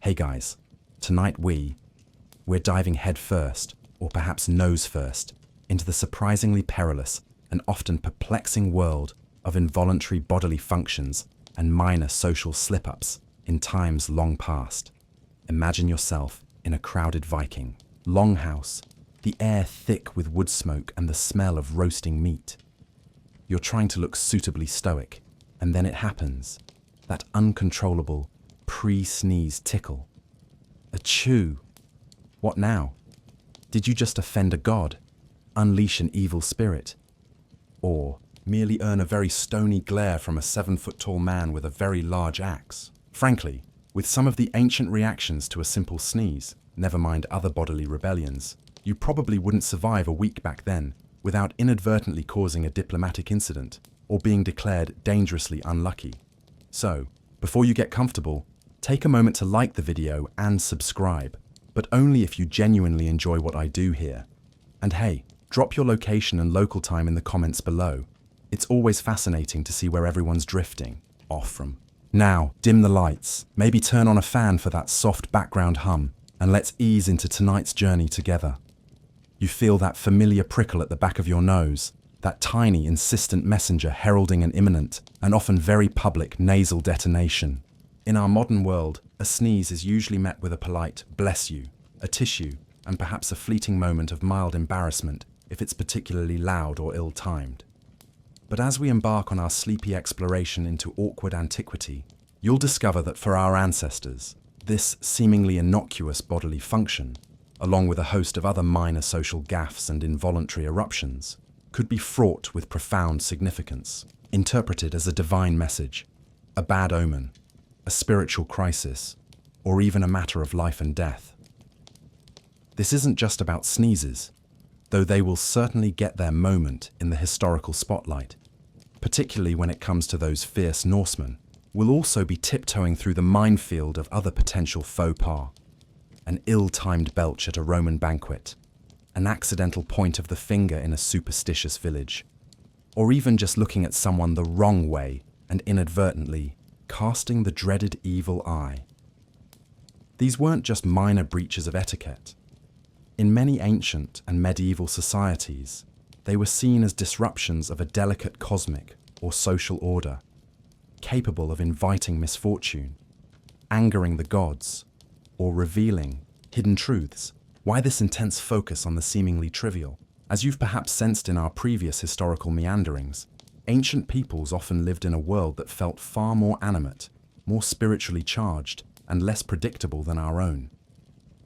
Hey guys, tonight we're diving head first, or perhaps nose first, into the surprisingly perilous and often perplexing world of involuntary bodily functions and minor social slip-ups in times long past. Imagine yourself in a crowded Viking longhouse, the air thick with wood smoke and the smell of roasting meat. You're trying to look suitably stoic, and then it happens. That uncontrollable pre-sneeze tickle. Achoo! What now? Did you just offend a god, unleash an evil spirit, or merely earn a very stony glare from a 7-foot-tall man with a very large axe? Frankly, with some of the ancient reactions to a simple sneeze, never mind other bodily rebellions, you probably wouldn't survive a week back then without inadvertently causing a diplomatic incident or being declared dangerously unlucky. So, before you get comfortable, take a moment to like the video and subscribe, but only if you genuinely enjoy what I do here. And hey, drop your location and local time in the comments below. It's always fascinating to see where everyone's drifting off from. Now, dim the lights, maybe turn on a fan for that soft background hum, and let's ease into tonight's journey together. You feel that familiar prickle at the back of your nose, that tiny, insistent messenger heralding an imminent and often very public nasal detonation. In our modern world, a sneeze is usually met with a polite "bless you," a tissue, and perhaps a fleeting moment of mild embarrassment if it's particularly loud or ill-timed. But as we embark on our sleepy exploration into awkward antiquity, you'll discover that for our ancestors, this seemingly innocuous bodily function, along with a host of other minor social gaffes and involuntary eruptions, could be fraught with profound significance, interpreted as a divine message, a bad omen, a spiritual crisis, or even a matter of life and death. This isn't just about sneezes, though they will certainly get their moment in the historical spotlight, particularly when it comes to those fierce Norsemen. We'll also be tiptoeing through the minefield of other potential faux pas. An ill-timed belch at a Roman banquet, an accidental point of the finger in a superstitious village, or even just looking at someone the wrong way and inadvertently casting the dreaded evil eye. These weren't just minor breaches of etiquette. In many ancient and medieval societies, they were seen as disruptions of a delicate cosmic or social order, capable of inviting misfortune, angering the gods, or revealing hidden truths. Why this intense focus on the seemingly trivial? As you've perhaps sensed in our previous historical meanderings, ancient peoples often lived in a world that felt far more animate, more spiritually charged, and less predictable than our own.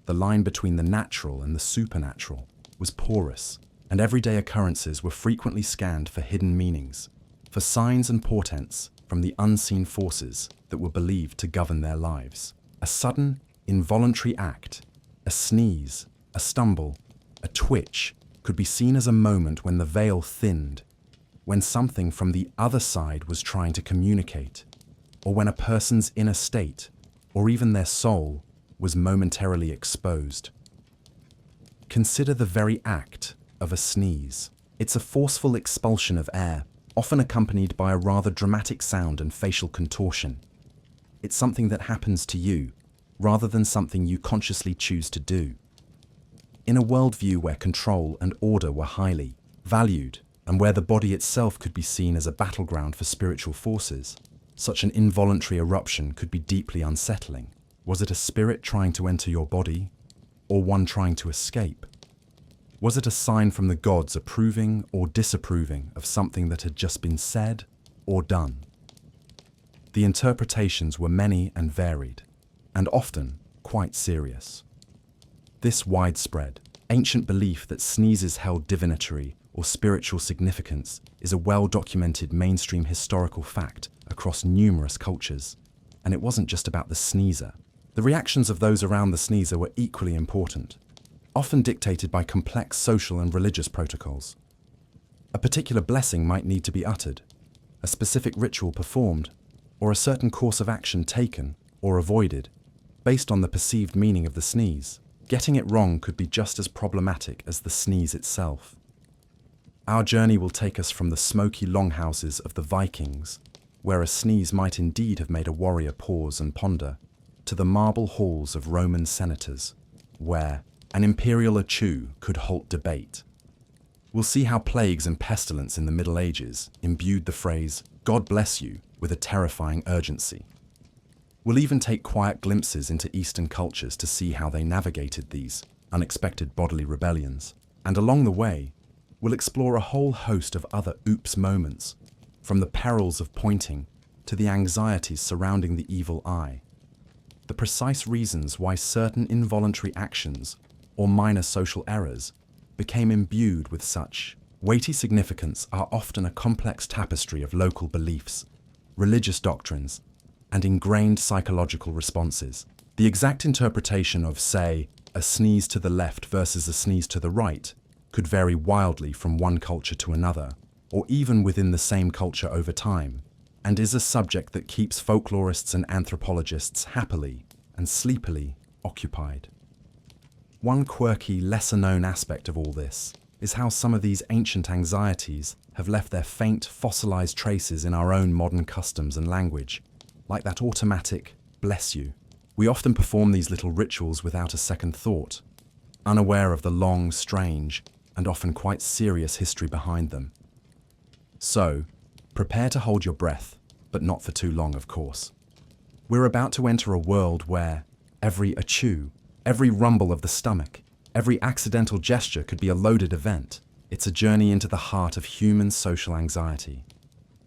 The line between the natural and the supernatural was porous, and everyday occurrences were frequently scanned for hidden meanings, for signs and portents from the unseen forces that were believed to govern their lives. A sudden, involuntary act, a sneeze, a stumble, a twitch, could be seen as a moment when the veil thinned, when something from the other side was trying to communicate, or when a person's inner state, or even their soul, was momentarily exposed. Consider the very act of a sneeze. It's a forceful expulsion of air, often accompanied by a rather dramatic sound and facial contortion. It's something that happens to you, rather than something you consciously choose to do. In a worldview where control and order were highly valued, and where the body itself could be seen as a battleground for spiritual forces, such an involuntary eruption could be deeply unsettling. Was it a spirit trying to enter your body, or one trying to escape? Was it a sign from the gods approving or disapproving of something that had just been said or done? The interpretations were many and varied, and often quite serious. This widespread, ancient belief that sneezes held divinatory or spiritual significance is a well-documented mainstream historical fact across numerous cultures, and it wasn't just about the sneezer. The reactions of those around the sneezer were equally important, often dictated by complex social and religious protocols. A particular blessing might need to be uttered, a specific ritual performed, or a certain course of action taken or avoided, based on the perceived meaning of the sneeze. Getting it wrong could be just as problematic as the sneeze itself. Our journey will take us from the smoky longhouses of the Vikings, where a sneeze might indeed have made a warrior pause and ponder, to the marble halls of Roman senators, where an imperial Achoo could halt debate. We'll see how plagues and pestilence in the Middle Ages imbued the phrase, "God bless you," with a terrifying urgency. We'll even take quiet glimpses into Eastern cultures to see how they navigated these unexpected bodily rebellions. And along the way, we'll explore a whole host of other oops moments, from the perils of pointing to the anxieties surrounding the evil eye. The precise reasons why certain involuntary actions or minor social errors became imbued with such weighty significance are often a complex tapestry of local beliefs, religious doctrines, and ingrained psychological responses. The exact interpretation of, say, a sneeze to the left versus a sneeze to the right could vary wildly from one culture to another, or even within the same culture over time, and is a subject that keeps folklorists and anthropologists happily and sleepily occupied. One quirky, lesser-known aspect of all this is how some of these ancient anxieties have left their faint, fossilized traces in our own modern customs and language, like that automatic "bless you." We often perform these little rituals without a second thought, unaware of the long, strange, and often quite serious history behind them. So, prepare to hold your breath, but not for too long, of course. We're about to enter a world where every achoo, every rumble of the stomach, every accidental gesture could be a loaded event. It's a journey into the heart of human social anxiety,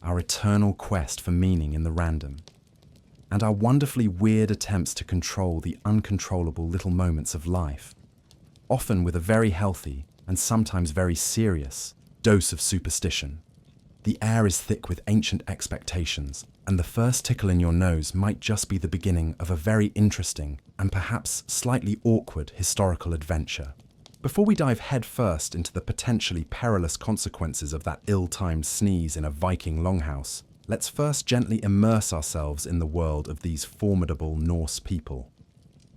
our eternal quest for meaning in the random, and our wonderfully weird attempts to control the uncontrollable little moments of life, often with a very healthy and sometimes very serious dose of superstition. The air is thick with ancient expectations, and the first tickle in your nose might just be the beginning of a very interesting and perhaps slightly awkward historical adventure. Before we dive headfirst into the potentially perilous consequences of that ill-timed sneeze in a Viking longhouse, let's first gently immerse ourselves in the world of these formidable Norse people.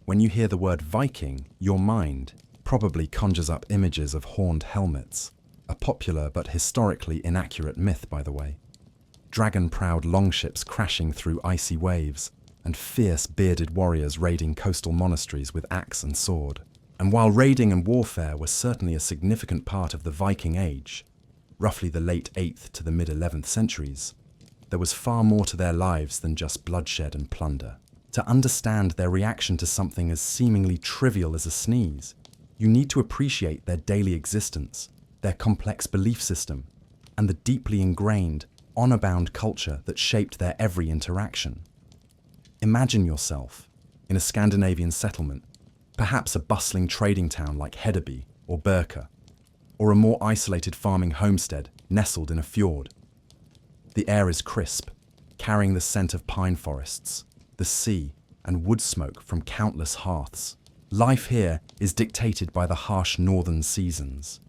When you hear the word Viking, your mind probably conjures up images of horned helmets, a popular but historically inaccurate myth, by the way. Dragon-proud longships crashing through icy waves, and fierce bearded warriors raiding coastal monasteries with axe and sword. And while raiding and warfare were certainly a significant part of the Viking Age, roughly the late 8th to the mid-11th centuries, there was far more to their lives than just bloodshed and plunder. To understand their reaction to something as seemingly trivial as a sneeze, you need to appreciate their daily existence, their complex belief system, and the deeply ingrained, honor-bound culture that shaped their every interaction. Imagine yourself in a Scandinavian settlement, perhaps a bustling trading town like Hedeby or Birka, or a more isolated farming homestead nestled in a fjord. The air is crisp, carrying the scent of pine forests, the sea, and wood smoke from countless hearths. Life here is dictated by the harsh northern seasons.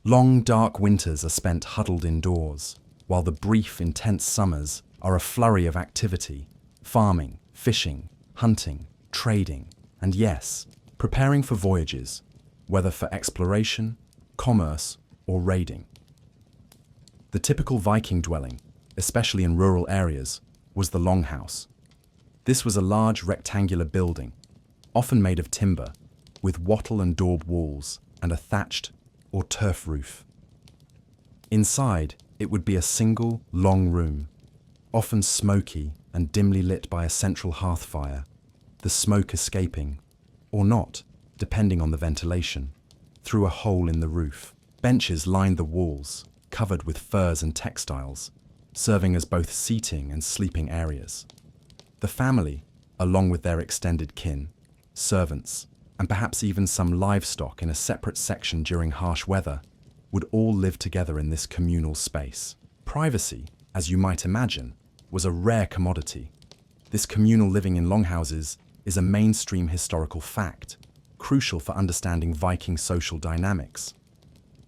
Long, dark winters are spent huddled indoors, while the brief, intense summers are a flurry of activity: farming, fishing, hunting, trading, and yes, preparing for voyages, whether for exploration, commerce, or raiding. The typical Viking dwelling, especially in rural areas, was the longhouse. This was a large rectangular building, often made of timber, with wattle and daub walls and a thatched or turf roof. Inside, it would be a single, long room, often smoky and dimly lit by a central hearth fire, the smoke escaping, or not, depending on the ventilation, through a hole in the roof. Benches lined the walls, covered with furs and textiles, serving as both seating and sleeping areas. The family, along with their extended kin, servants, and perhaps even some livestock in a separate section during harsh weather, would all live together in this communal space. Privacy, as you might imagine, was a rare commodity. This communal living in longhouses is a mainstream historical fact, crucial for understanding Viking social dynamics.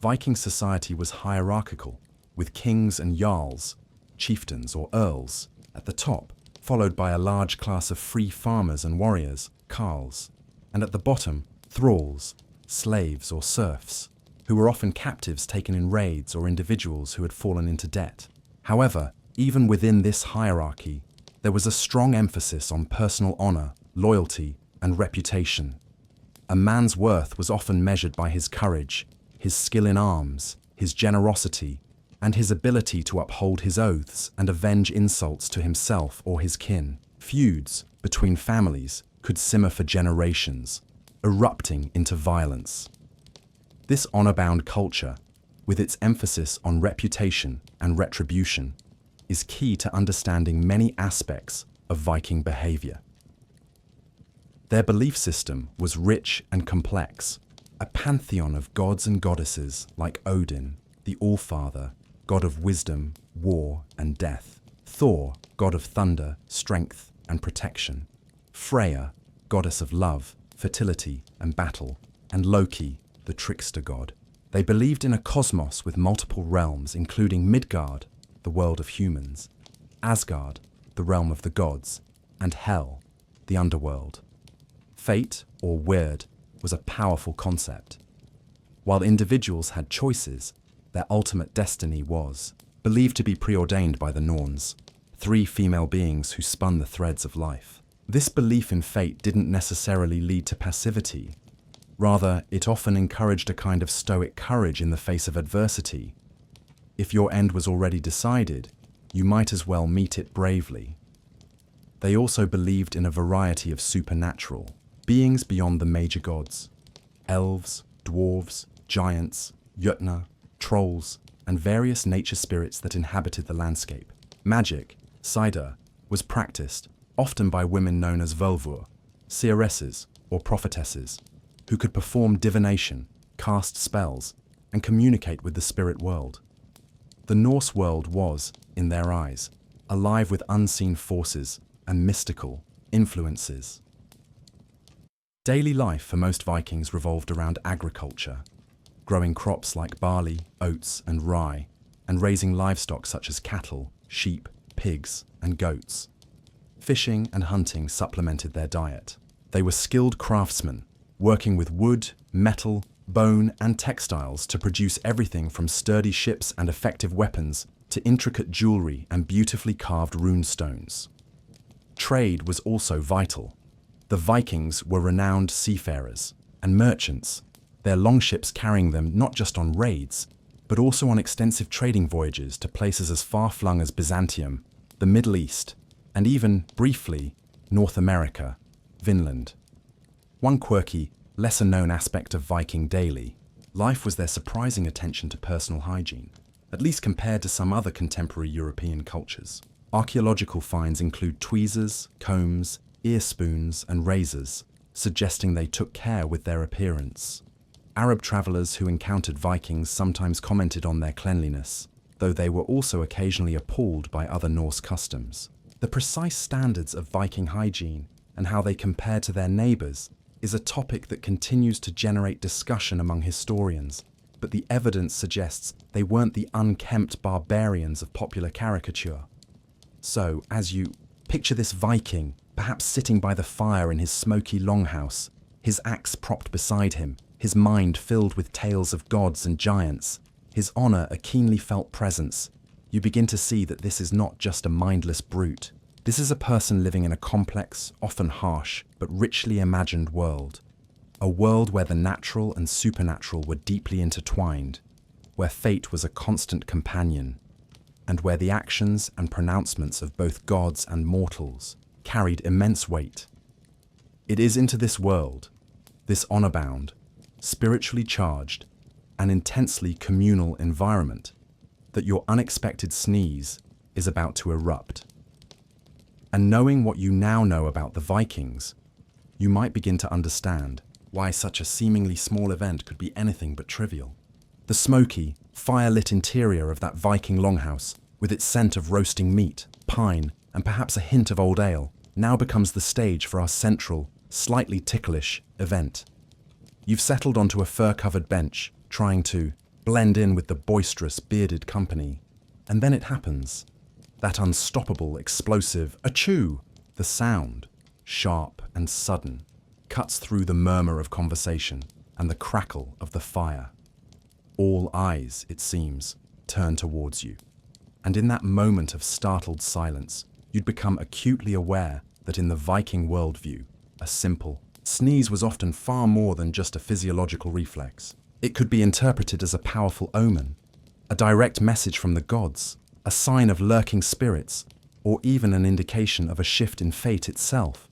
Viking society was hierarchical, with kings and jarls, chieftains or earls, at the top, followed by a large class of free farmers and warriors, carls, and at the bottom, thralls, slaves or serfs, who were often captives taken in raids or individuals who had fallen into debt. However, even within this hierarchy, there was a strong emphasis on personal honor, loyalty, and reputation. A man's worth was often measured by his courage, his skill in arms, his generosity, and his ability to uphold his oaths and avenge insults to himself or his kin. Feuds between families could simmer for generations, erupting into violence. This honor-bound culture, with its emphasis on reputation and retribution, is key to understanding many aspects of Viking behavior. Their belief system was rich and complex, a pantheon of gods and goddesses like Odin, the All-Father, god of wisdom, war, and death; Thor, god of thunder, strength, and protection; Freya, goddess of love, fertility, and battle; and Loki, the trickster god. They believed in a cosmos with multiple realms, including Midgard, the world of humans, Asgard, the realm of the gods, and Hel, the underworld. Fate, or Weird, was a powerful concept. While individuals had choices, their ultimate destiny was believed to be preordained by the Norns, 3 female beings who spun the threads of life. This belief in fate didn't necessarily lead to passivity. Rather, it often encouraged a kind of stoic courage in the face of adversity. If your end was already decided, you might as well meet it bravely. They also believed in a variety of supernatural beings beyond the major gods: elves, dwarves, giants, Jötnar, trolls, and various nature spirits that inhabited the landscape. Magic, Sida, was practiced, often by women known as völvur, seeresses or prophetesses, who could perform divination, cast spells, and communicate with the spirit world. The Norse world was, in their eyes, alive with unseen forces and mystical influences. Daily life for most Vikings revolved around agriculture, growing crops like barley, oats, and rye, and raising livestock such as cattle, sheep, pigs, and goats. Fishing and hunting supplemented their diet. They were skilled craftsmen, working with wood, metal, bone, and textiles to produce everything from sturdy ships and effective weapons to intricate jewelry and beautifully carved rune stones. Trade was also vital. The Vikings were renowned seafarers and merchants, their longships carrying them not just on raids, but also on extensive trading voyages to places as far-flung as Byzantium, the Middle East, and even, briefly, North America, Vinland. One quirky, lesser-known aspect of Viking daily life was their surprising attention to personal hygiene, at least compared to some other contemporary European cultures. Archaeological finds include tweezers, combs, ear spoons, and razors, suggesting they took care with their appearance. Arab travelers who encountered Vikings sometimes commented on their cleanliness, though they were also occasionally appalled by other Norse customs. The precise standards of Viking hygiene and how they compared to their neighbours is a topic that continues to generate discussion among historians, but the evidence suggests they weren't the unkempt barbarians of popular caricature. So, as you picture this Viking, perhaps sitting by the fire in his smoky longhouse, his axe propped beside him, his mind filled with tales of gods and giants, his honor a keenly felt presence, you begin to see that this is not just a mindless brute. This is a person living in a complex, often harsh, but richly imagined world. A world where the natural and supernatural were deeply intertwined, where fate was a constant companion, and where the actions and pronouncements of both gods and mortals carried immense weight. It is into this world, this honor-bound, spiritually charged, and intensely communal environment, that your unexpected sneeze is about to erupt. And knowing what you now know about the Vikings, you might begin to understand why such a seemingly small event could be anything but trivial. The smoky, fire-lit interior of that Viking longhouse, with its scent of roasting meat, pine, and perhaps a hint of old ale, now becomes the stage for our central, slightly ticklish event. You've settled onto a fur-covered bench, trying to blend in with the boisterous, bearded company. And then it happens. That unstoppable, explosive achoo! The sound, sharp and sudden, cuts through the murmur of conversation and the crackle of the fire. All eyes, it seems, turn towards you. And in that moment of startled silence, you'd become acutely aware that in the Viking worldview, A simple sneeze was often far more than just a physiological reflex. It could be interpreted as a powerful omen, a direct message from the gods, a sign of lurking spirits, or even an indication of a shift in fate itself.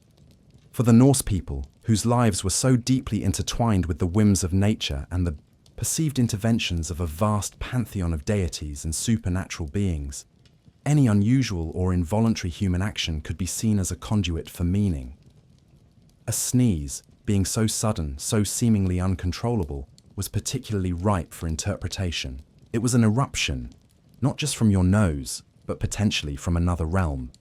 For the Norse people, whose lives were so deeply intertwined with the whims of nature and the perceived interventions of a vast pantheon of deities and supernatural beings, any unusual or involuntary human action could be seen as a conduit for meaning. A sneeze, being so sudden, so seemingly uncontrollable, was particularly ripe for interpretation. It was an eruption, not just from your nose, but potentially from another realm.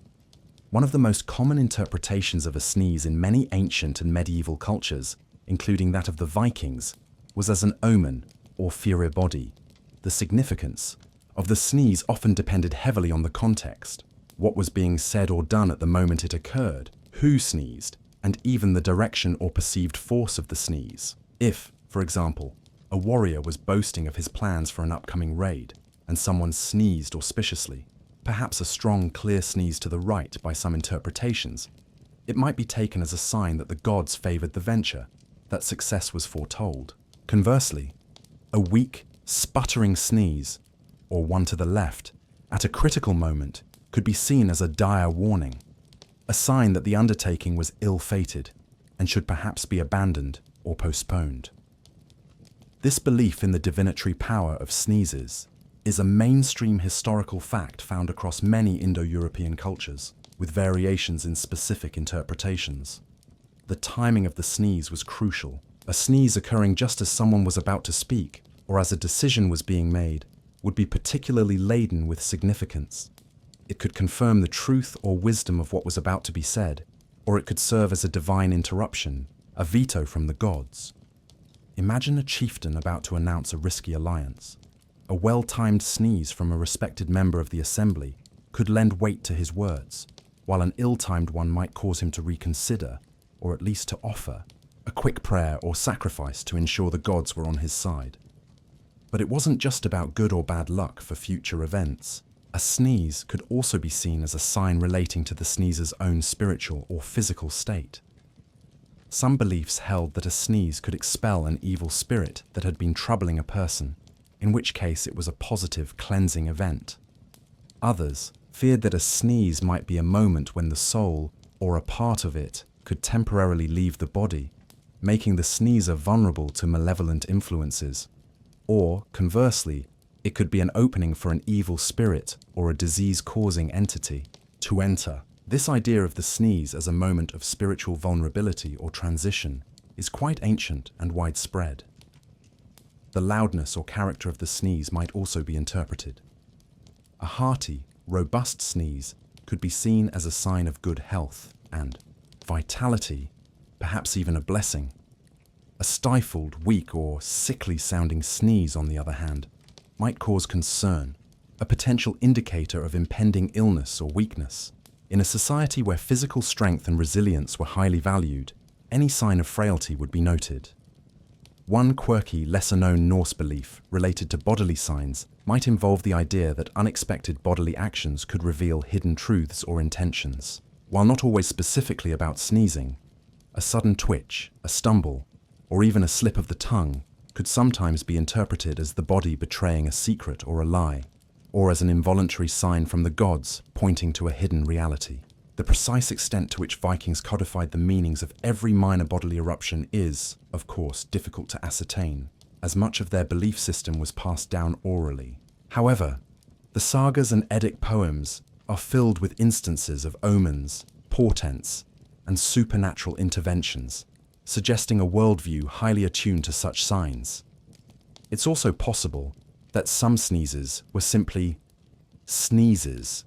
One of the most common interpretations of a sneeze in many ancient and medieval cultures, including that of the Vikings, was as an omen or fyrir body. The significance of the sneeze often depended heavily on the context, what was being said or done at the moment it occurred, who sneezed, and even the direction or perceived force of the sneeze. If, for example, a warrior was boasting of his plans for an upcoming raid, and someone sneezed auspiciously, perhaps a strong, clear sneeze to the right by some interpretations, it might be taken as a sign that the gods favored the venture, that success was foretold. Conversely, a weak, sputtering sneeze, or one to the left, at a critical moment, could be seen as a dire warning, a sign that the undertaking was ill-fated and should perhaps be abandoned or postponed. This belief in the divinatory power of sneezes is a mainstream historical fact found across many Indo-European cultures, with variations in specific interpretations. The timing of the sneeze was crucial. A sneeze occurring just as someone was about to speak, or as a decision was being made, would be particularly laden with significance. It could confirm the truth or wisdom of what was about to be said, or it could serve as a divine interruption, a veto from the gods. Imagine a chieftain about to announce a risky alliance. A well-timed sneeze from a respected member of the assembly could lend weight to his words, while an ill-timed one might cause him to reconsider, or at least to offer, a quick prayer or sacrifice to ensure the gods were on his side. But it wasn't just about good or bad luck for future events. A sneeze could also be seen as a sign relating to the sneezer's own spiritual or physical state. Some beliefs held that a sneeze could expel an evil spirit that had been troubling a person, in which case it was a positive, cleansing event. Others feared that a sneeze might be a moment when the soul, or a part of it, could temporarily leave the body, making the sneezer vulnerable to malevolent influences. Or, conversely, it could be an opening for an evil spirit or a disease-causing entity to enter. This idea of the sneeze as a moment of spiritual vulnerability or transition is quite ancient and widespread. The loudness or character of the sneeze might also be interpreted. A hearty, robust sneeze could be seen as a sign of good health and vitality, perhaps even a blessing. A stifled, weak, or sickly-sounding sneeze, on the other hand, might cause concern, a potential indicator of impending illness or weakness. In a society where physical strength and resilience were highly valued, any sign of frailty would be noted. One quirky, lesser-known Norse belief related to bodily signs might involve the idea that unexpected bodily actions could reveal hidden truths or intentions. While not always specifically about sneezing, a sudden twitch, a stumble, or even a slip of the tongue could sometimes be interpreted as the body betraying a secret or a lie, or as an involuntary sign from the gods pointing to a hidden reality. The precise extent to which Vikings codified the meanings of every minor bodily eruption is, of course, difficult to ascertain, as much of their belief system was passed down orally. However, the sagas and Eddic poems are filled with instances of omens, portents, and supernatural interventions, suggesting a worldview highly attuned to such signs. It's also possible that some sneezes were simply sneezes.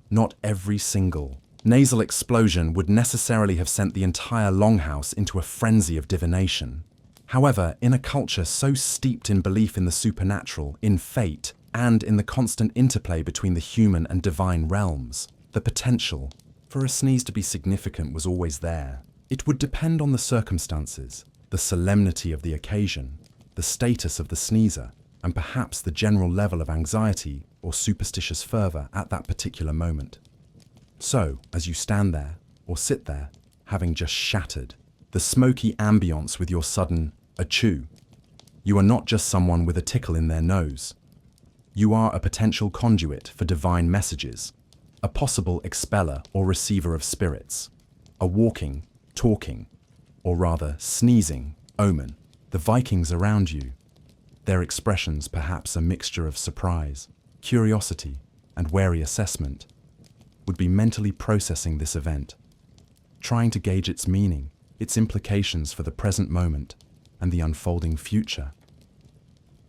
Not every single nasal explosion would necessarily have sent the entire longhouse into a frenzy of divination. However, in a culture so steeped in belief in the supernatural, in fate, and in the constant interplay between the human and divine realms, the potential for a sneeze to be significant was always there. It would depend on the circumstances, the solemnity of the occasion, the status of the sneezer, and perhaps the general level of anxiety or superstitious fervor at that particular moment. So, as you stand there, or sit there, having just shattered. The smoky ambience with your sudden achoo. You are not just someone with a tickle in their nose. You are a potential conduit for divine messages, a possible expeller or receiver of spirits, a walking, talking, or rather sneezing omen. The Vikings around you, their expressions perhaps a mixture of surprise, curiosity, and wary assessment, would be mentally processing this event, trying to gauge its meaning, its implications for the present moment, and the unfolding future.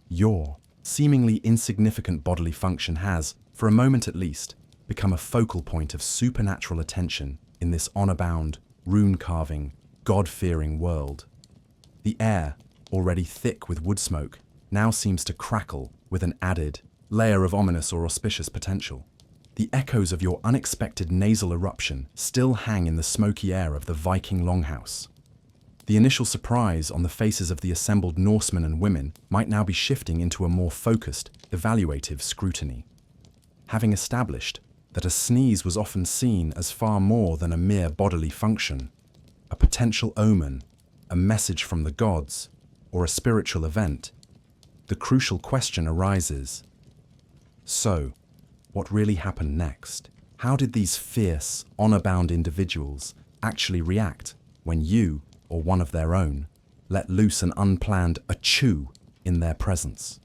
Your seemingly insignificant bodily function has, for a moment at least, become a focal point of supernatural attention in this honor-bound, rune-carving, God-fearing world. The air, already thick with wood smoke, now seems to crackle with an added layer of ominous or auspicious potential. The echoes of your unexpected nasal eruption still hang in the smoky air of the Viking longhouse. The initial surprise on the faces of the assembled Norsemen and women might now be shifting into a more focused, evaluative scrutiny. Having established that a sneeze was often seen as far more than a mere bodily function, a potential omen, a message from the gods, or a spiritual event, the crucial question arises: so, what really happened next? How did these fierce, honor-bound individuals actually react when you, or one of their own, let loose an unplanned achoo in their presence?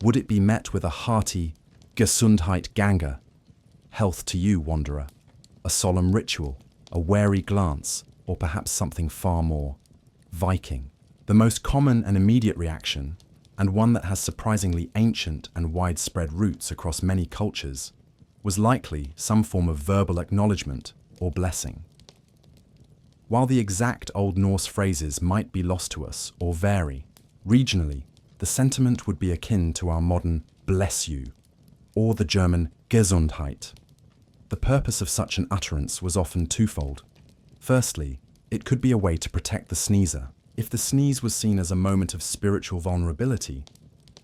Would it be met with a hearty Gesundheit Gange, health to you, wanderer, a solemn ritual, a wary glance, or perhaps something far more Viking? The most common and immediate reaction, and one that has surprisingly ancient and widespread roots across many cultures, was likely some form of verbal acknowledgement or blessing. While the exact Old Norse phrases might be lost to us or vary, regionally, the sentiment would be akin to our modern bless you, or the German Gesundheit. The purpose of such an utterance was often twofold. Firstly, it could be a way to protect the sneezer. If the sneeze was seen as a moment of spiritual vulnerability,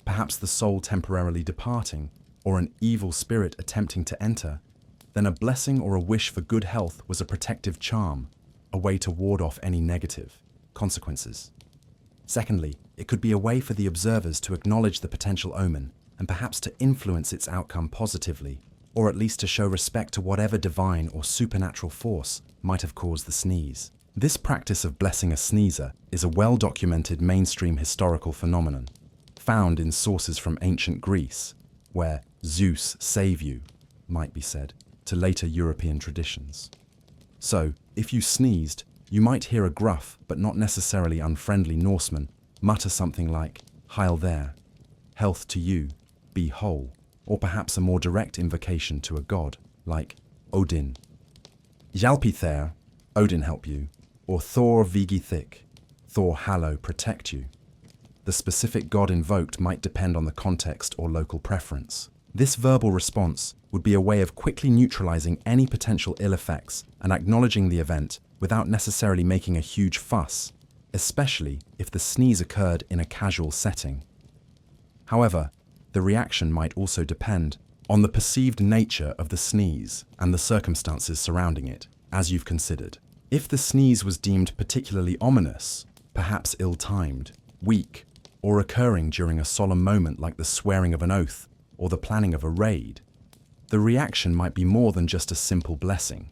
perhaps the soul temporarily departing, or an evil spirit attempting to enter, then a blessing or a wish for good health was a protective charm, a way to ward off any negative consequences. Secondly, it could be a way for the observers to acknowledge the potential omen and perhaps to influence its outcome positively, or at least to show respect to whatever divine or supernatural force might have caused the sneeze. This practice of blessing a sneezer is a well-documented mainstream historical phenomenon, found in sources from ancient Greece, where Zeus save you might be said, to later European traditions. So, if you sneezed, you might hear a gruff but not necessarily unfriendly Norseman mutter something like, "Heil there," "Health to you," "Be whole," or perhaps a more direct invocation to a god, like Odin. "Hjälpi þér," Odin help you, or Thor vigi thik, Thor hallow protect you. The specific god invoked might depend on the context or local preference. This verbal response would be a way of quickly neutralizing any potential ill effects and acknowledging the event without necessarily making a huge fuss, especially if the sneeze occurred in a casual setting. However, the reaction might also depend on the perceived nature of the sneeze and the circumstances surrounding it, as you've considered. If the sneeze was deemed particularly ominous, perhaps ill-timed, weak, or occurring during a solemn moment like the swearing of an oath or the planning of a raid, the reaction might be more than just a simple blessing.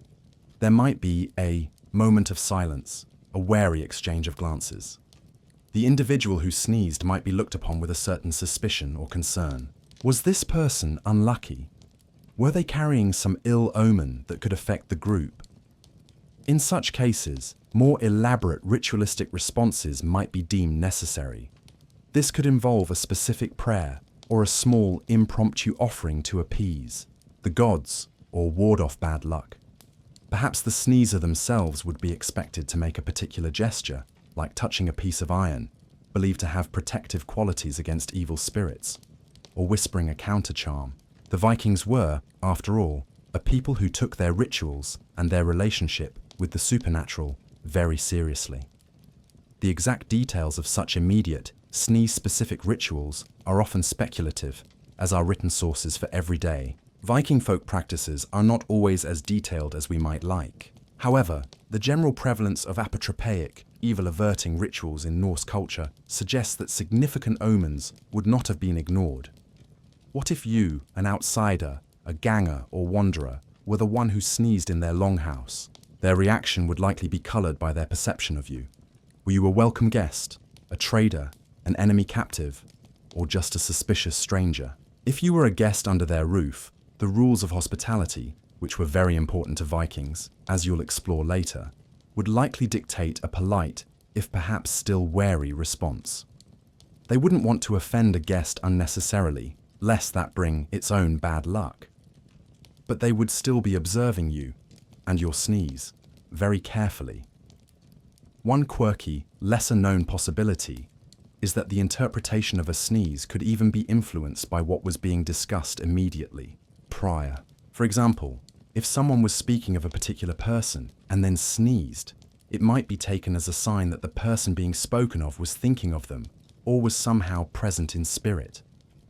There might be a moment of silence, a wary exchange of glances. The individual who sneezed might be looked upon with a certain suspicion or concern. Was this person unlucky? Were they carrying some ill omen that could affect the group? In such cases, more elaborate ritualistic responses might be deemed necessary. This could involve a specific prayer or a small impromptu offering to appease the gods or ward off bad luck. Perhaps the sneezer themselves would be expected to make a particular gesture, like touching a piece of iron, believed to have protective qualities against evil spirits, or whispering a counter-charm. The Vikings were, after all, a people who took their rituals and their relationship with the supernatural very seriously. The exact details of such immediate, sneeze-specific rituals are often speculative, as are written sources for everyday Viking folk practices are not always as detailed as we might like. However, The general prevalence of apotropaic, evil-averting rituals in Norse culture suggests that significant omens would not have been ignored. What if you, an outsider, a ganger or wanderer, were the one who sneezed in their longhouse? Their reaction would likely be coloured by their perception of you. Were you a welcome guest, a trader, an enemy captive, or just a suspicious stranger? If you were a guest under their roof, the rules of hospitality, which were very important to Vikings, as you'll explore later, would likely dictate a polite, if perhaps still wary, response. They wouldn't want to offend a guest unnecessarily, lest that bring its own bad luck. But they would still be observing you, and your sneeze, very carefully. One quirky, lesser-known possibility is that the interpretation of a sneeze could even be influenced by what was being discussed immediately, prior. For example, if someone was speaking of a particular person and then sneezed, it might be taken as a sign that the person being spoken of was thinking of them or was somehow present in spirit.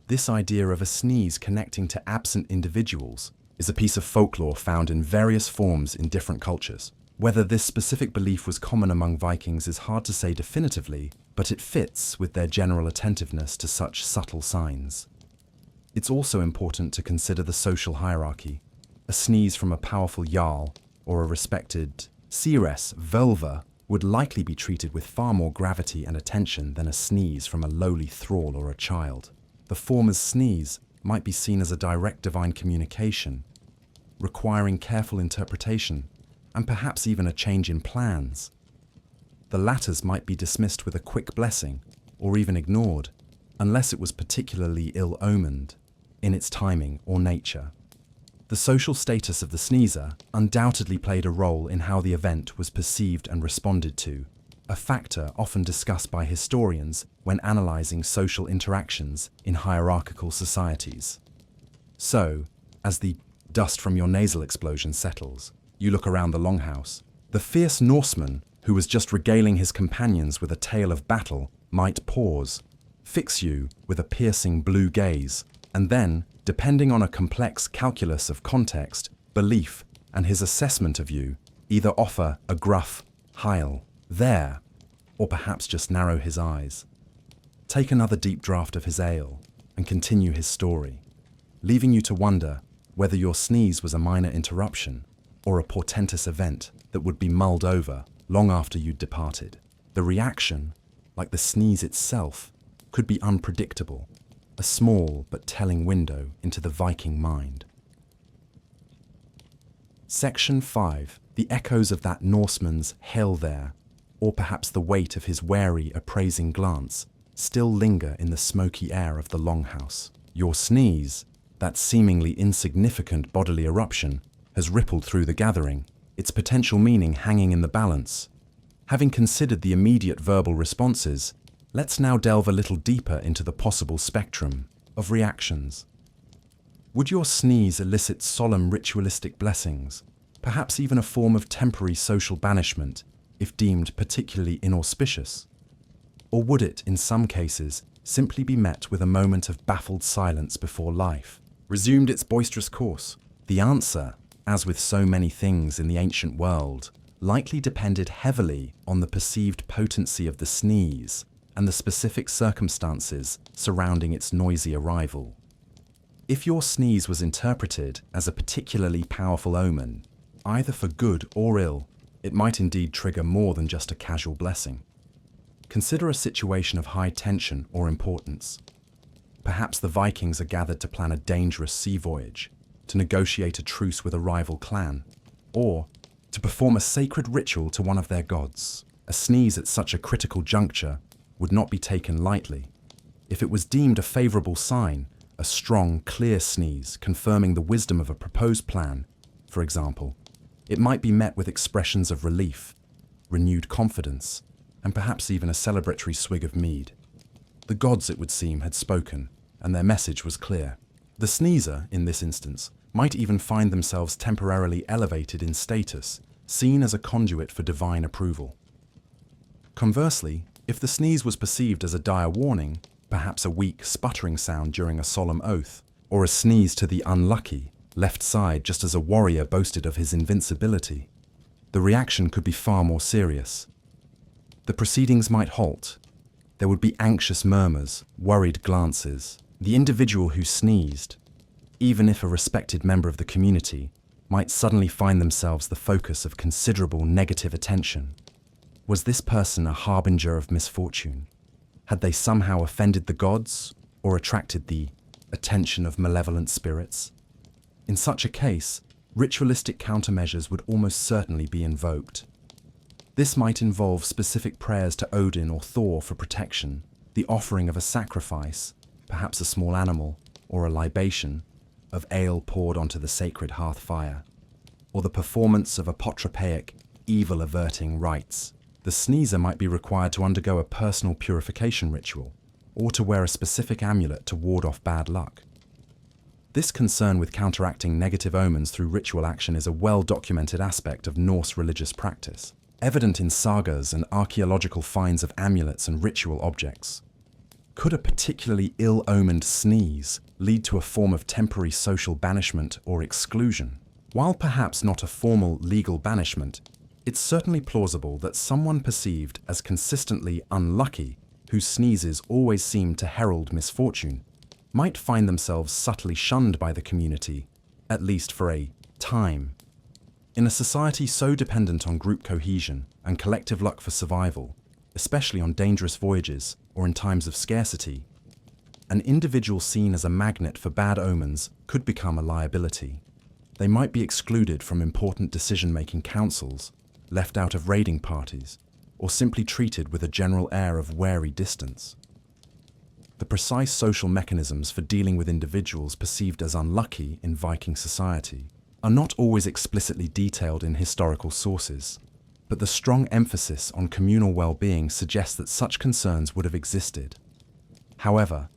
This idea of a sneeze connecting to absent individuals is a piece of folklore found in various forms in different cultures. Whether this specific belief was common among Vikings is hard to say definitively, but it fits with their general attentiveness to such subtle signs. It's also important to consider the social hierarchy. A sneeze from a powerful jarl or a respected seeress völva would likely be treated with far more gravity and attention than a sneeze from a lowly thrall or a child. The former's sneeze might be seen as a direct divine communication, requiring careful interpretation and perhaps even a change in plans. The latter's might be dismissed with a quick blessing or even ignored, unless it was particularly ill-omened in its timing or nature. The social status of the sneezer undoubtedly played a role in how the event was perceived and responded to, a factor often discussed by historians when analysing social interactions in hierarchical societies. So, as the dust from your nasal explosion settles, you look around the longhouse. The fierce Norseman, who was just regaling his companions with a tale of battle, might pause, fix you with a piercing blue gaze, and then, depending on a complex calculus of context, belief, and his assessment of you, either offer a gruff, "Heil, there," or perhaps just narrow his eyes. Take another deep draught of his ale, and continue his story, leaving you to wonder whether your sneeze was a minor interruption or a portentous event that would be mulled over long after you'd departed. The reaction, like the sneeze itself, could be unpredictable, a small but telling window into the Viking mind. Section 5. The echoes of that Norseman's "Hail there," or perhaps the weight of his wary, appraising glance, still linger in the smoky air of the longhouse. Your sneeze, that seemingly insignificant bodily eruption, has rippled through the gathering, its potential meaning hanging in the balance. Having considered the immediate verbal responses, let's now delve a little deeper into the possible spectrum of reactions. Would your sneeze elicit solemn ritualistic blessings, perhaps even a form of temporary social banishment, if deemed particularly inauspicious? Or would it, in some cases, simply be met with a moment of baffled silence before life resumed its boisterous course? The answer, as with so many things in the ancient world, likely depended heavily on the perceived potency of the sneeze and the specific circumstances surrounding its noisy arrival. If your sneeze was interpreted as a particularly powerful omen, either for good or ill, it might indeed trigger more than just a casual blessing. Consider a situation of high tension or importance. Perhaps the Vikings are gathered to plan a dangerous sea voyage, to negotiate a truce with a rival clan, or to perform a sacred ritual to one of their gods. A sneeze at such a critical juncture would not be taken lightly. If it was deemed a favourable sign, a strong, clear sneeze confirming the wisdom of a proposed plan, for example, it might be met with expressions of relief, renewed confidence, and perhaps even a celebratory swig of mead. The gods, it would seem, had spoken, and their message was clear. The sneezer, in this instance, might even find themselves temporarily elevated in status, seen as a conduit for divine approval. Conversely, if the sneeze was perceived as a dire warning, perhaps a weak, sputtering sound during a solemn oath, or a sneeze to the unlucky, left side just as a warrior boasted of his invincibility, the reaction could be far more serious. The proceedings might halt. There would be anxious murmurs, worried glances. The individual who sneezed, even if a respected member of the community, might suddenly find themselves the focus of considerable negative attention. Was this person a harbinger of misfortune? Had they somehow offended the gods or attracted the attention of malevolent spirits? In such a case, ritualistic countermeasures would almost certainly be invoked. This might involve specific prayers to Odin or Thor for protection, the offering of a sacrifice, perhaps a small animal, or a libation, of ale poured onto the sacred hearth fire, or the performance of apotropaic, evil-averting rites. The sneezer might be required to undergo a personal purification ritual, or to wear a specific amulet to ward off bad luck. This concern with counteracting negative omens through ritual action is a well-documented aspect of Norse religious practice, evident in sagas and archaeological finds of amulets and ritual objects. Could a particularly ill-omened sneeze lead to a form of temporary social banishment or exclusion? While perhaps not a formal legal banishment, it's certainly plausible that someone perceived as consistently unlucky, whose sneezes always seemed to herald misfortune, might find themselves subtly shunned by the community, at least for a time. In a society so dependent on group cohesion and collective luck for survival, especially on dangerous voyages or in times of scarcity, an individual seen as a magnet for bad omens could become a liability. They might be excluded from important decision-making councils, left out of raiding parties, or simply treated with a general air of wary distance. The precise social mechanisms for dealing with individuals perceived as unlucky in Viking society are not always explicitly detailed in historical sources, but the strong emphasis on communal well-being suggests that such concerns would have existed. However,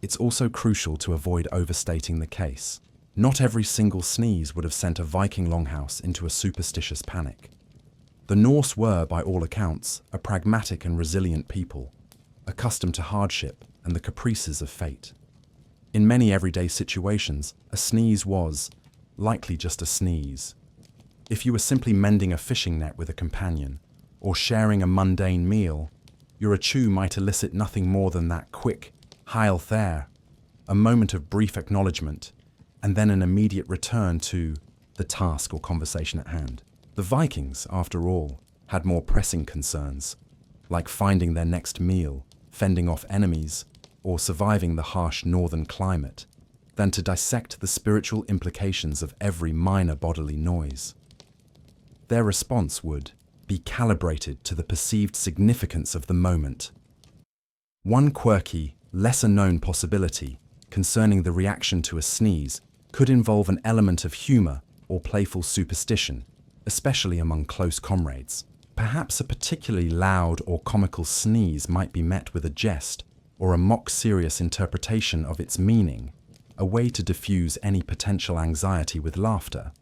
it's also crucial to avoid overstating the case. Not every single sneeze would have sent a Viking longhouse into a superstitious panic. The Norse were, by all accounts, a pragmatic and resilient people, accustomed to hardship and the caprices of fate. In many everyday situations, a sneeze was likely just a sneeze. If you were simply mending a fishing net with a companion, or sharing a mundane meal, your achoo might elicit nothing more than that quick "Heil there," a moment of brief acknowledgement, and then an immediate return to the task or conversation at hand. The Vikings, after all, had more pressing concerns, like finding their next meal, fending off enemies, or surviving the harsh northern climate, than to dissect the spiritual implications of every minor bodily noise. Their response would be calibrated to the perceived significance of the moment. One quirky, lesser-known possibility concerning the reaction to a sneeze could involve an element of humor or playful superstition, especially among close comrades. Perhaps a particularly loud or comical sneeze might be met with a jest or a mock-serious interpretation of its meaning, a way to diffuse any potential anxiety with laughter.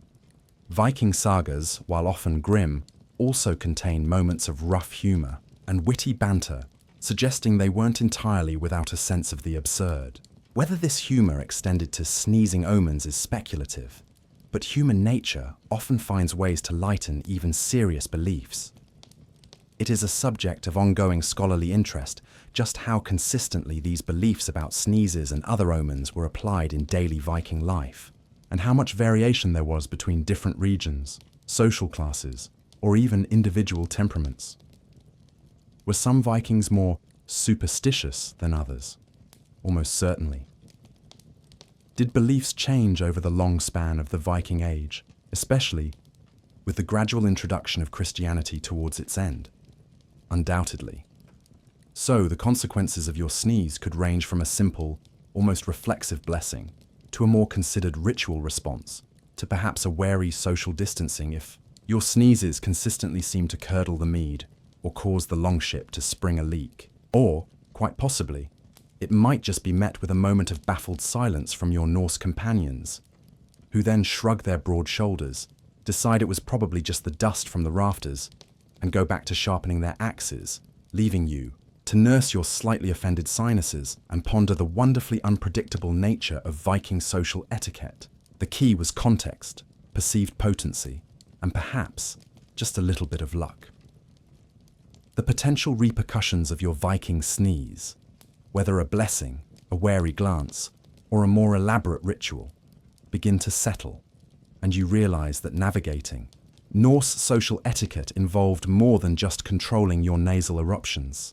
Viking sagas, while often grim, also contain moments of rough humor and witty banter, suggesting they weren't entirely without a sense of the absurd. Whether this humor extended to sneezing omens is speculative, but human nature often finds ways to lighten even serious beliefs. It is a subject of ongoing scholarly interest just how consistently these beliefs about sneezes and other omens were applied in daily Viking life, and how much variation there was between different regions, social classes, or even individual temperaments. Were some Vikings more superstitious than others? Almost certainly. Did beliefs change over the long span of the Viking Age, especially with the gradual introduction of Christianity towards its end? Undoubtedly. So, the consequences of your sneeze could range from a simple, almost reflexive blessing to a more considered ritual response, to perhaps a wary social distancing if your sneezes consistently seem to curdle the mead or cause the longship to spring a leak. Or, quite possibly, it might just be met with a moment of baffled silence from your Norse companions, who then shrug their broad shoulders, decide it was probably just the dust from the rafters, and go back to sharpening their axes, leaving you to nurse your slightly offended sinuses and ponder the wonderfully unpredictable nature of Viking social etiquette. The key was context, perceived potency, and perhaps just a little bit of luck. The potential repercussions of your Viking sneeze, whether a blessing, a wary glance, or a more elaborate ritual, begin to settle, and you realize that navigating Norse social etiquette involved more than just controlling your nasal eruptions.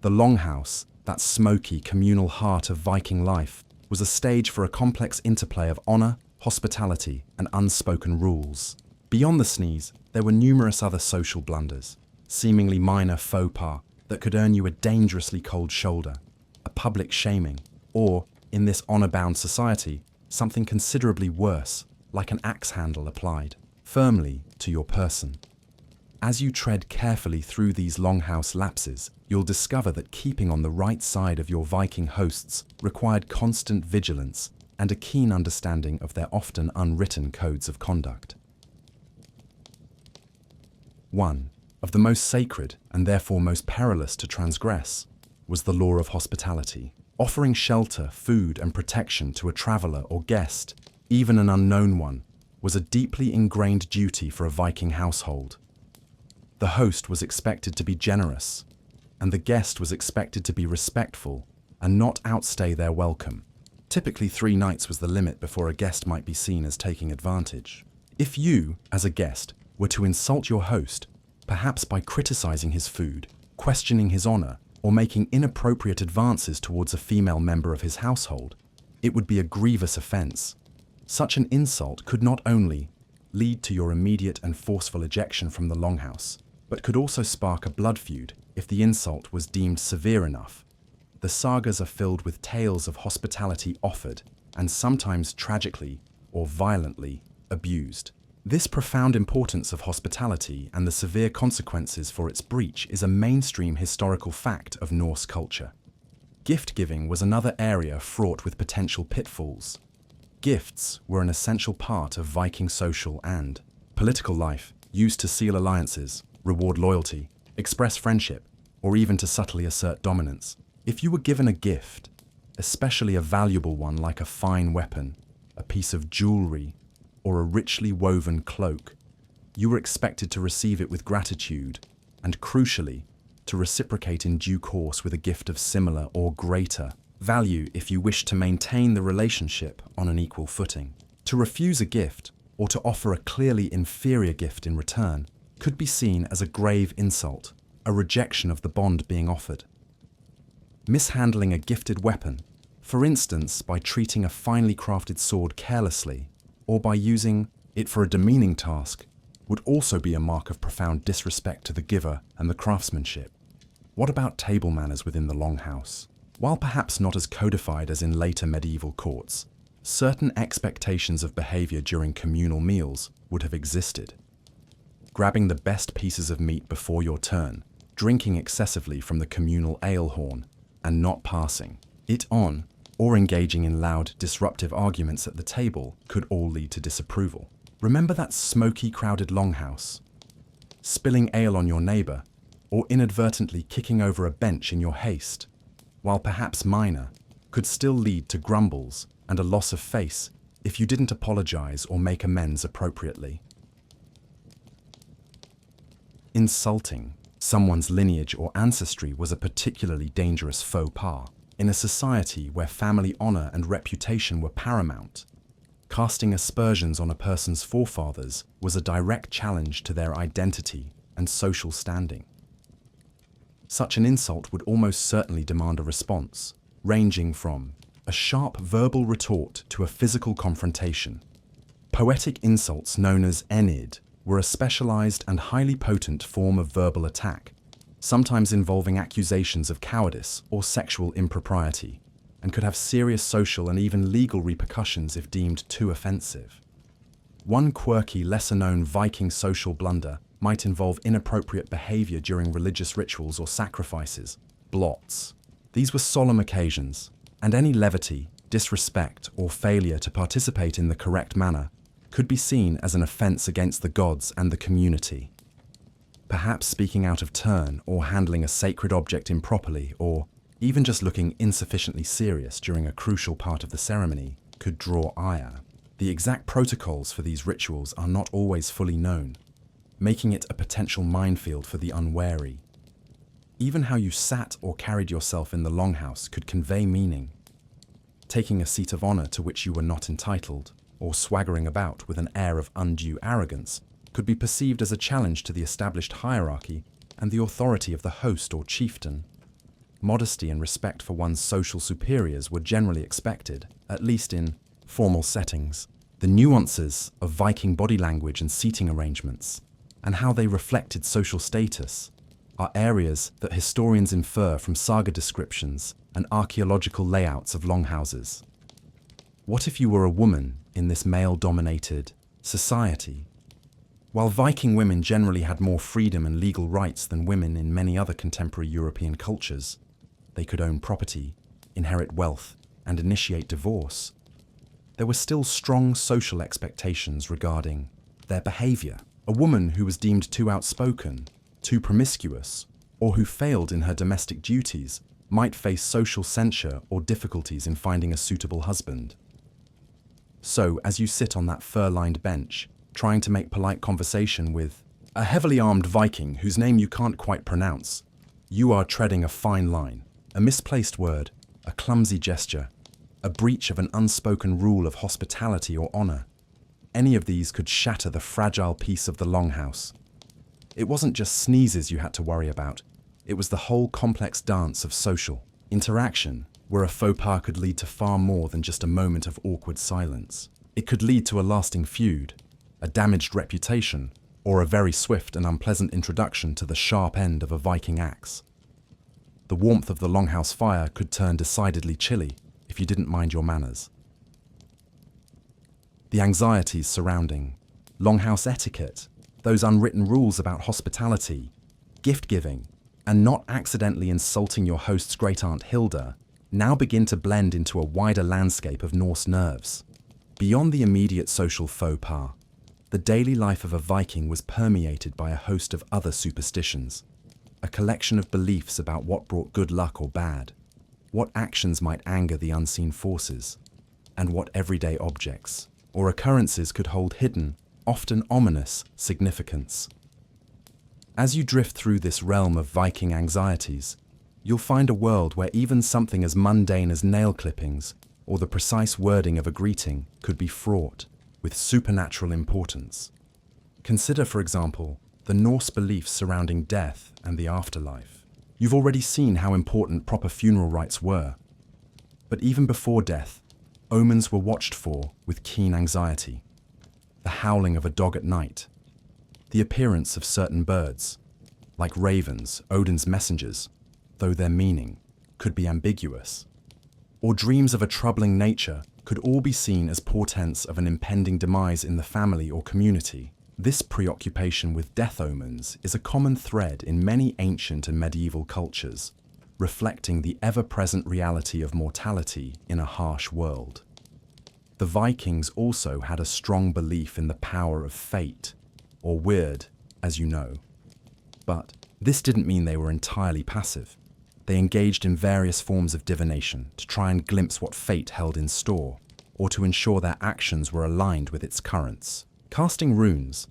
The longhouse, that smoky, communal heart of Viking life, was a stage for a complex interplay of honor, hospitality, and unspoken rules. Beyond the sneeze, there were numerous other social blunders, seemingly minor faux pas that could earn you a dangerously cold shoulder, a public shaming, or, in this honor-bound society, something considerably worse, like an axe handle applied firmly to your person. As you tread carefully through these longhouse lapses, you'll discover that keeping on the right side of your Viking hosts required constant vigilance and a keen understanding of their often unwritten codes of conduct. One of the most sacred, and therefore most perilous to transgress, was the law of hospitality. Offering shelter, food, and protection to a traveller or guest, even an unknown one, was a deeply ingrained duty for a Viking household. The host was expected to be generous, and the guest was expected to be respectful and not outstay their welcome. Typically 3 nights was the limit before a guest might be seen as taking advantage. If you, as a guest, were to insult your host, perhaps by criticizing his food, questioning his honor, or making inappropriate advances towards a female member of his household, it would be a grievous offense. Such an insult could not only lead to your immediate and forceful ejection from the longhouse, but could also spark a blood feud if the insult was deemed severe enough. The sagas are filled with tales of hospitality offered and sometimes tragically or violently abused. This profound importance of hospitality and the severe consequences for its breach is a mainstream historical fact of Norse culture. Gift-giving was another area fraught with potential pitfalls. Gifts were an essential part of Viking social and political life, used to seal alliances, reward loyalty, express friendship, or even to subtly assert dominance. If you were given a gift, especially a valuable one like a fine weapon, a piece of jewelry, or a richly woven cloak, you were expected to receive it with gratitude and, crucially, to reciprocate in due course with a gift of similar or greater value if you wished to maintain the relationship on an equal footing. To refuse a gift, or to offer a clearly inferior gift in return, could be seen as a grave insult, a rejection of the bond being offered. Mishandling a gifted weapon, for instance by treating a finely crafted sword carelessly, or by using it for a demeaning task, would also be a mark of profound disrespect to the giver and the craftsmanship. What about table manners within the longhouse? While perhaps not as codified as in later medieval courts, certain expectations of behavior during communal meals would have existed. Grabbing the best pieces of meat before your turn, drinking excessively from the communal ale horn, and not passing it on, or engaging in loud, disruptive arguments at the table could all lead to disapproval. Remember that smoky, crowded longhouse? Spilling ale on your neighbor, or inadvertently kicking over a bench in your haste, while perhaps minor, could still lead to grumbles and a loss of face if you didn't apologize or make amends appropriately. Insulting someone's lineage or ancestry was a particularly dangerous faux pas. In a society where family honor and reputation were paramount, casting aspersions on a person's forefathers was a direct challenge to their identity and social standing. Such an insult would almost certainly demand a response, ranging from a sharp verbal retort to a physical confrontation. Poetic insults known as enid were a specialized and highly potent form of verbal attack, sometimes involving accusations of cowardice or sexual impropriety, and could have serious social and even legal repercussions if deemed too offensive. One quirky, lesser-known Viking social blunder might involve inappropriate behavior during religious rituals or sacrifices, blots. These were solemn occasions, and any levity, disrespect, or failure to participate in the correct manner could be seen as an offense against the gods and the community. Perhaps speaking out of turn or handling a sacred object improperly, or even just looking insufficiently serious during a crucial part of the ceremony could draw ire. The exact protocols for these rituals are not always fully known, making it a potential minefield for the unwary. Even how you sat or carried yourself in the longhouse could convey meaning. Taking a seat of honor to which you were not entitled, or swaggering about with an air of undue arrogance, could be perceived as a challenge to the established hierarchy and the authority of the host or chieftain. Modesty and respect for one's social superiors were generally expected, at least in formal settings. The nuances of Viking body language and seating arrangements, and how they reflected social status, are areas that historians infer from saga descriptions and archaeological layouts of longhouses. What if you were a woman in this male-dominated society? While Viking women generally had more freedom and legal rights than women in many other contemporary European cultures, they could own property, inherit wealth, and initiate divorce, there were still strong social expectations regarding their behavior. A woman who was deemed too outspoken, too promiscuous, or who failed in her domestic duties might face social censure or difficulties in finding a suitable husband. So, as you sit on that fur-lined bench, trying to make polite conversation with a heavily armed Viking whose name you can't quite pronounce, you are treading a fine line. A misplaced word, a clumsy gesture, a breach of an unspoken rule of hospitality or honor. Any of these could shatter the fragile peace of the longhouse. It wasn't just sneezes you had to worry about, it was the whole complex dance of social interaction, where a faux pas could lead to far more than just a moment of awkward silence. It could lead to a lasting feud, a damaged reputation, or a very swift and unpleasant introduction to the sharp end of a Viking axe. The warmth of the longhouse fire could turn decidedly chilly if you didn't mind your manners. The anxieties surrounding longhouse etiquette, those unwritten rules about hospitality, gift-giving, and not accidentally insulting your host's great-aunt Hilda, now begin to blend into a wider landscape of Norse nerves. Beyond the immediate social faux pas, the daily life of a Viking was permeated by a host of other superstitions, a collection of beliefs about what brought good luck or bad, what actions might anger the unseen forces, and what everyday objects or occurrences could hold hidden, often ominous, significance. As you drift through this realm of Viking anxieties, you'll find a world where even something as mundane as nail clippings or the precise wording of a greeting could be fraught with supernatural importance. Consider, for example, the Norse beliefs surrounding death and the afterlife. You've already seen how important proper funeral rites were. But even before death, omens were watched for with keen anxiety. The howling of a dog at night, the appearance of certain birds, like ravens, Odin's messengers, though their meaning could be ambiguous, or dreams of a troubling nature could all be seen as portents of an impending demise in the family or community. This preoccupation with death omens is a common thread in many ancient and medieval cultures, reflecting the ever-present reality of mortality in a harsh world. The Vikings also had a strong belief in the power of fate, or weird, as you know. But this didn't mean they were entirely passive. They engaged in various forms of divination to try and glimpse what fate held in store, or to ensure their actions were aligned with its currents. Casting runes,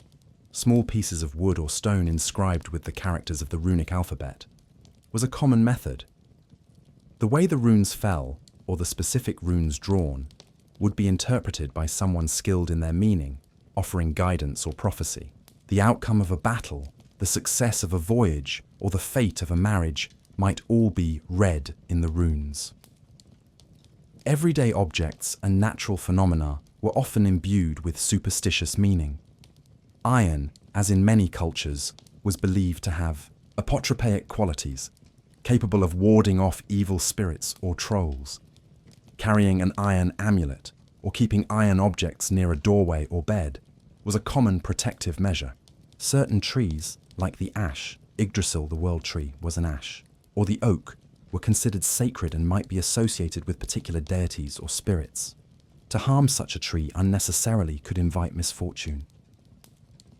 small pieces of wood or stone inscribed with the characters of the runic alphabet, was a common method. The way the runes fell, or the specific runes drawn, would be interpreted by someone skilled in their meaning, offering guidance or prophecy. The outcome of a battle, the success of a voyage, or the fate of a marriage might all be read in the runes. Everyday objects and natural phenomena were often imbued with superstitious meaning. Iron, as in many cultures, was believed to have apotropaic qualities, capable of warding off evil spirits or trolls. Carrying an iron amulet or keeping iron objects near a doorway or bed was a common protective measure. Certain trees, like the ash, Yggdrasil, the world tree, was an ash, or the oak, were considered sacred and might be associated with particular deities or spirits. To harm such a tree unnecessarily could invite misfortune.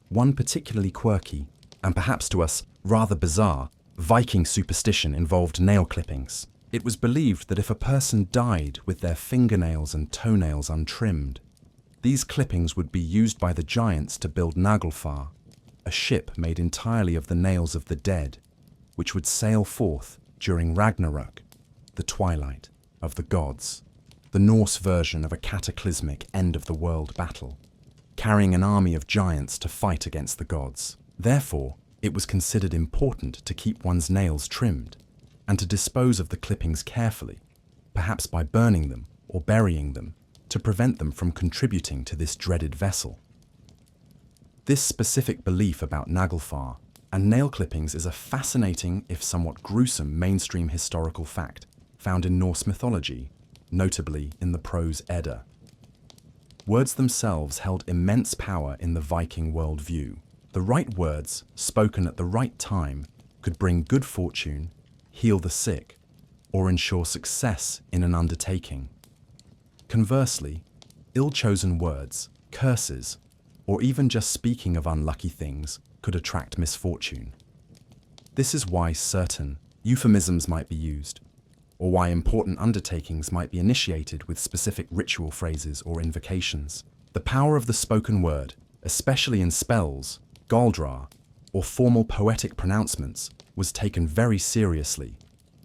One particularly quirky, and perhaps to us rather bizarre, Viking superstition involved nail clippings. It was believed that if a person died with their fingernails and toenails untrimmed, these clippings would be used by the giants to build Naglfar, a ship made entirely of the nails of the dead, which would sail forth during Ragnarok, the twilight of the gods, the Norse version of a cataclysmic end-of-the-world battle, carrying an army of giants to fight against the gods. Therefore, it was considered important to keep one's nails trimmed and to dispose of the clippings carefully, perhaps by burning them or burying them, to prevent them from contributing to this dreaded vessel. This specific belief about nagelfar and nail clippings is a fascinating, if somewhat gruesome, mainstream historical fact found in Norse mythology, notably in the prose Edda. Words themselves held immense power in the Viking worldview. The right words, spoken at the right time, could bring good fortune, heal the sick, or ensure success in an undertaking. Conversely, ill-chosen words, curses, or even just speaking of unlucky things could attract misfortune. This is why certain euphemisms might be used, or why important undertakings might be initiated with specific ritual phrases or invocations. The power of the spoken word, especially in spells, galdra, or formal poetic pronouncements, was taken very seriously.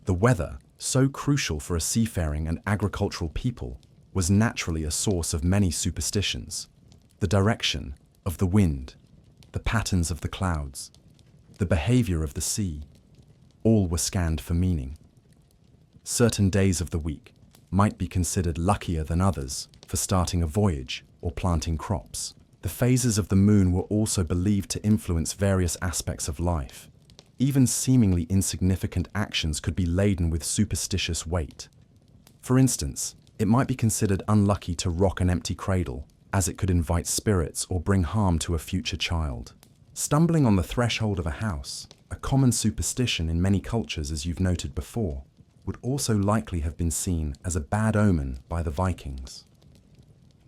The weather, so crucial for a seafaring and agricultural people, was naturally a source of many superstitions. The direction of the wind, the patterns of the clouds, the behavior of the sea, all were scanned for meaning. Certain days of the week might be considered luckier than others for starting a voyage or planting crops. The phases of the moon were also believed to influence various aspects of life. Even seemingly insignificant actions could be laden with superstitious weight. For instance, it might be considered unlucky to rock an empty cradle, as it could invite spirits or bring harm to a future child. Stumbling on the threshold of a house, a common superstition in many cultures as you've noted before, would also likely have been seen as a bad omen by the Vikings.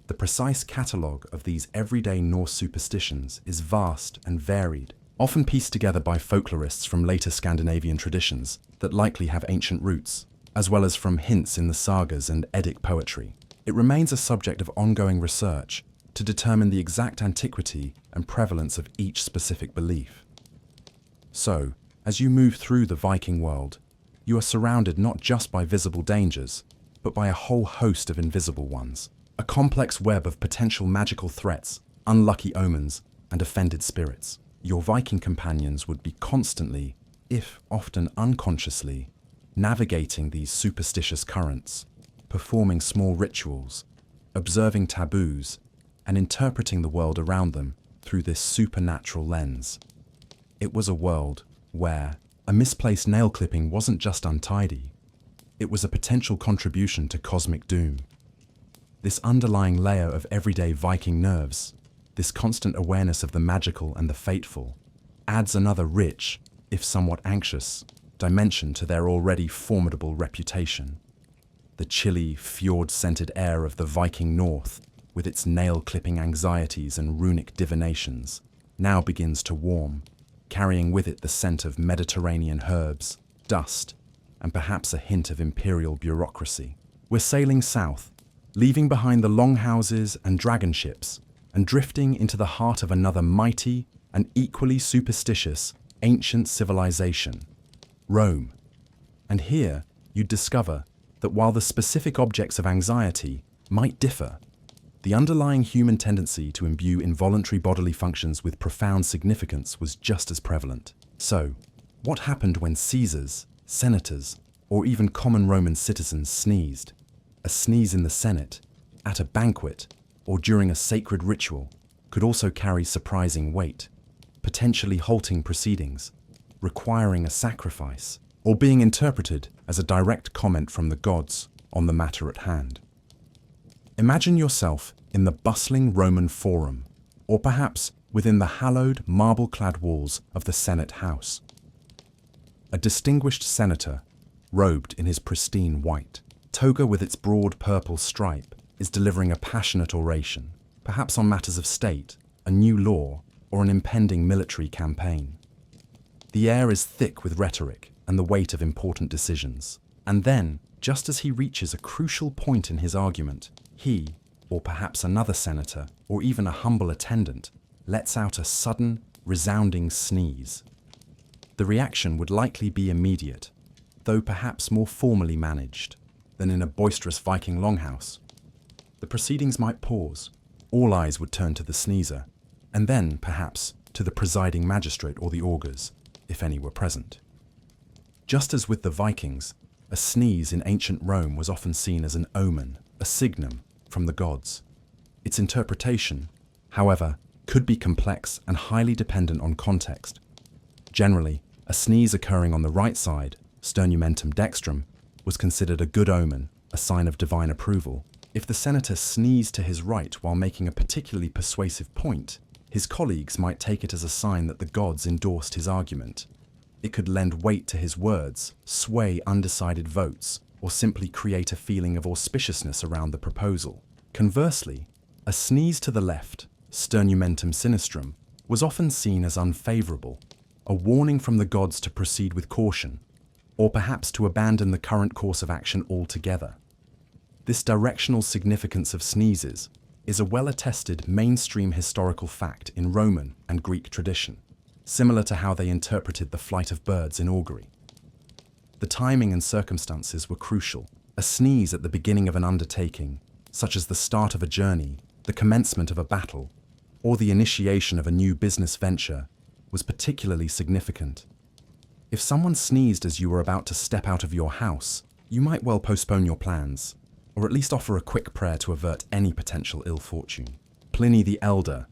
The precise catalogue of these everyday Norse superstitions is vast and varied, often pieced together by folklorists from later Scandinavian traditions that likely have ancient roots, as well as from hints in the sagas and Eddic poetry. It remains a subject of ongoing research to determine the exact antiquity and prevalence of each specific belief. So, as you move through the Viking world, you are surrounded not just by visible dangers, but by a whole host of invisible ones. A complex web of potential magical threats, unlucky omens, and offended spirits. Your Viking companions would be constantly, if often unconsciously, navigating these superstitious currents, performing small rituals, observing taboos, and interpreting the world around them through this supernatural lens. It was a world where a misplaced nail clipping wasn't just untidy, it was a potential contribution to cosmic doom. This underlying layer of everyday Viking nerves, this constant awareness of the magical and the fateful, adds another rich, if somewhat anxious, dimension to their already formidable reputation. The chilly, fjord-scented air of the Viking North, with its nail-clipping anxieties and runic divinations, now begins to warm, carrying with it the scent of Mediterranean herbs, dust, and perhaps a hint of imperial bureaucracy. We're sailing south, leaving behind the longhouses and dragon ships, and drifting into the heart of another mighty and equally superstitious ancient civilization, Rome. And here you'd discover that while the specific objects of anxiety might differ, the underlying human tendency to imbue involuntary bodily functions with profound significance was just as prevalent. So, what happened when Caesars, senators, or even common Roman citizens sneezed? A sneeze in the Senate, at a banquet, or during a sacred ritual could also carry surprising weight, potentially halting proceedings, requiring a sacrifice, or being interpreted as a direct comment from the gods on the matter at hand. Imagine yourself in the bustling Roman Forum, or perhaps within the hallowed marble-clad walls of the Senate House. A distinguished senator, robed in his pristine white toga with its broad purple stripe, is delivering a passionate oration, perhaps on matters of state, a new law, or an impending military campaign. The air is thick with rhetoric and the weight of important decisions. And then, just as he reaches a crucial point in his argument, he, or perhaps another senator, or even a humble attendant, lets out a sudden, resounding sneeze. The reaction would likely be immediate, though perhaps more formally managed than in a boisterous Viking longhouse. The proceedings might pause, all eyes would turn to the sneezer, and then, perhaps, to the presiding magistrate or the augurs, if any were present. Just as with the Vikings, a sneeze in ancient Rome was often seen as an omen, a signum from the gods. Its interpretation, however, could be complex and highly dependent on context. Generally, a sneeze occurring on the right side, sternumentum dextrum, was considered a good omen, a sign of divine approval. If the senator sneezed to his right while making a particularly persuasive point, his colleagues might take it as a sign that the gods endorsed his argument. It could lend weight to his words, sway undecided votes, or simply create a feeling of auspiciousness around the proposal. Conversely, a sneeze to the left, sternumentum sinistrum, was often seen as unfavorable, a warning from the gods to proceed with caution, or perhaps to abandon the current course of action altogether. This directional significance of sneezes is a well-attested mainstream historical fact in Roman and Greek tradition, similar to how they interpreted the flight of birds in augury. The timing and circumstances were crucial. A sneeze at the beginning of an undertaking, such as the start of a journey, the commencement of a battle, or the initiation of a new business venture, was particularly significant. If someone sneezed as you were about to step out of your house, you might well postpone your plans, or at least offer a quick prayer to avert any potential ill fortune. Pliny the Elder,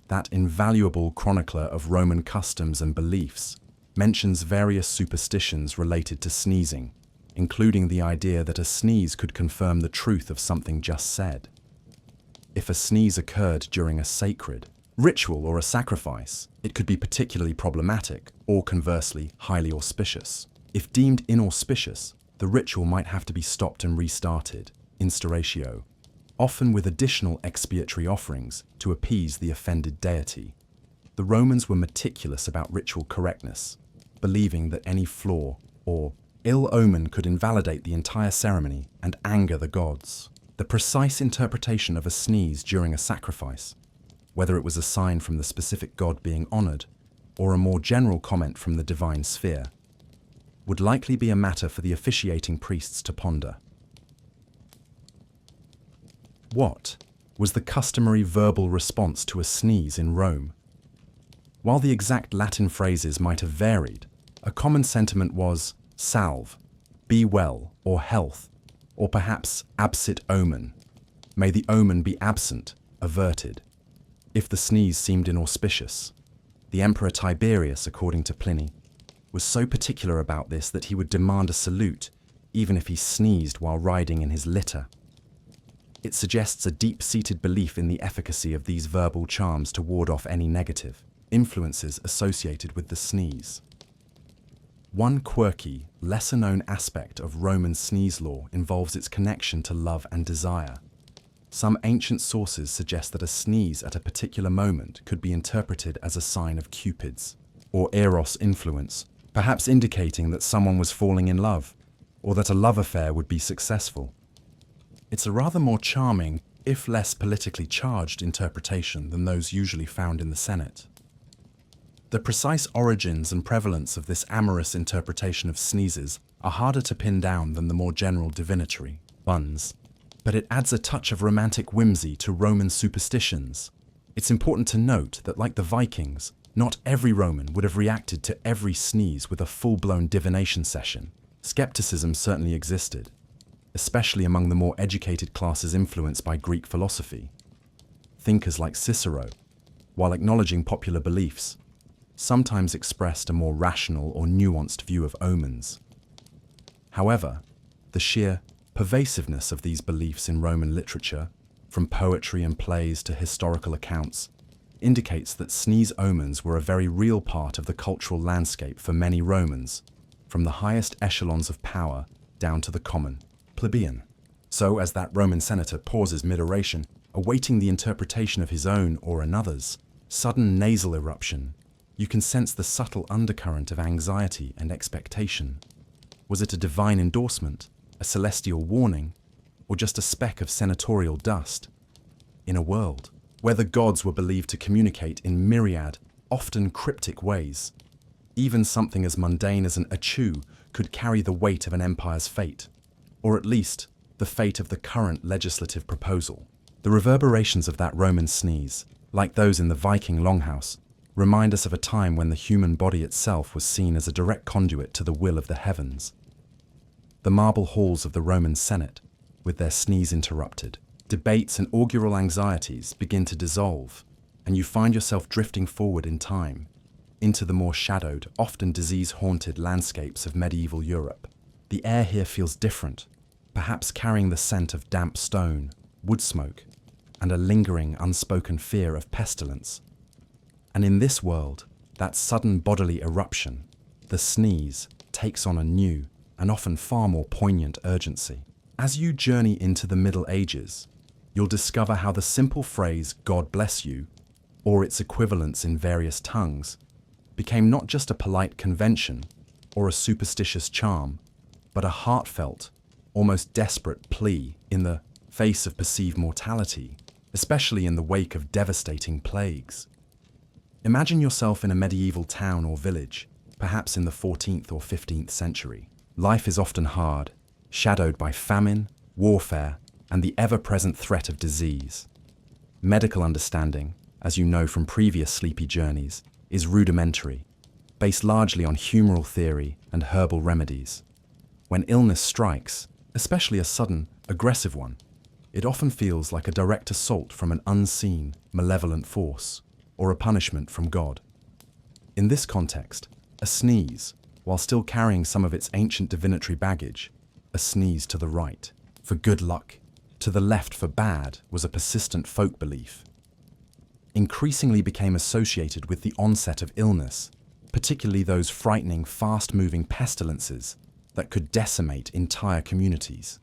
that invaluable chronicler of Roman customs and beliefs, mentions various superstitions related to sneezing, including the idea that a sneeze could confirm the truth of something just said. If a sneeze occurred during a sacred ritual or a sacrifice, it could be particularly problematic, or conversely, highly auspicious. If deemed inauspicious, the ritual might have to be stopped and restarted, instauratio, often with additional expiatory offerings to appease the offended deity. The Romans were meticulous about ritual correctness, believing that any flaw or ill omen could invalidate the entire ceremony and anger the gods. The precise interpretation of a sneeze during a sacrifice, whether it was a sign from the specific god being honored or a more general comment from the divine sphere, would likely be a matter for the officiating priests to ponder. What was the customary verbal response to a sneeze in Rome? While the exact Latin phrases might have varied, a common sentiment was salve, be well, or health, or perhaps absit omen, may the omen be absent, averted, if the sneeze seemed inauspicious. The Emperor Tiberius, according to Pliny, was so particular about this that he would demand a salute even if he sneezed while riding in his litter. It suggests a deep-seated belief in the efficacy of these verbal charms to ward off any negative influences associated with the sneeze. One quirky, lesser-known aspect of Roman sneeze law involves its connection to love and desire. Some ancient sources suggest that a sneeze at a particular moment could be interpreted as a sign of Cupid's or Eros influence, perhaps indicating that someone was falling in love, or that a love affair would be successful. It's a rather more charming, if less politically charged, interpretation than those usually found in the Senate. The precise origins and prevalence of this amorous interpretation of sneezes are harder to pin down than the more general divinatory ones, but it adds a touch of romantic whimsy to Roman superstitions. It's important to note that, like the Vikings, not every Roman would have reacted to every sneeze with a full-blown divination session. Skepticism certainly existed, especially among the more educated classes influenced by Greek philosophy. Thinkers like Cicero, while acknowledging popular beliefs, sometimes expressed a more rational or nuanced view of omens. However, the sheer pervasiveness of these beliefs in Roman literature, from poetry and plays to historical accounts, indicates that sneeze omens were a very real part of the cultural landscape for many Romans, from the highest echelons of power down to the common plebeian. So, as that Roman senator pauses mid-oration, awaiting the interpretation of his own or another's sudden nasal eruption, you can sense the subtle undercurrent of anxiety and expectation. Was it a divine endorsement, a celestial warning, or just a speck of senatorial dust? In a world where the gods were believed to communicate in myriad, often cryptic ways. Even something as mundane as an achoo could carry the weight of an empire's fate, or at least the fate of the current legislative proposal. The reverberations of that Roman sneeze, like those in the Viking longhouse, remind us of a time when the human body itself was seen as a direct conduit to the will of the heavens. The marble halls of the Roman Senate, with their sneeze interrupted, debates and augural anxieties begin to dissolve, and you find yourself drifting forward in time, into the more shadowed, often disease-haunted landscapes of medieval Europe. The air here feels different, perhaps carrying the scent of damp stone, wood smoke, and a lingering, unspoken fear of pestilence. And in this world, that sudden bodily eruption, the sneeze, takes on a new and often far more poignant urgency. As you journey into the Middle Ages, you'll discover how the simple phrase, "God bless you," or its equivalents in various tongues, became not just a polite convention or a superstitious charm, but a heartfelt, almost desperate plea in the face of perceived mortality, especially in the wake of devastating plagues. Imagine yourself in a medieval town or village, perhaps in the 14th or 15th century. Life is often hard, shadowed by famine, warfare, and the ever-present threat of disease. Medical understanding, as you know from previous sleepy journeys, is rudimentary, based largely on humoral theory and herbal remedies. When illness strikes, especially a sudden, aggressive one, it often feels like a direct assault from an unseen, malevolent force, or a punishment from God. In this context, a sneeze, while still carrying some of its ancient divinatory baggage, a sneeze to the right, for good luck, to the left for bad, was a persistent folk belief. Increasingly became associated with the onset of illness, particularly those frightening, fast-moving pestilences that could decimate entire communities.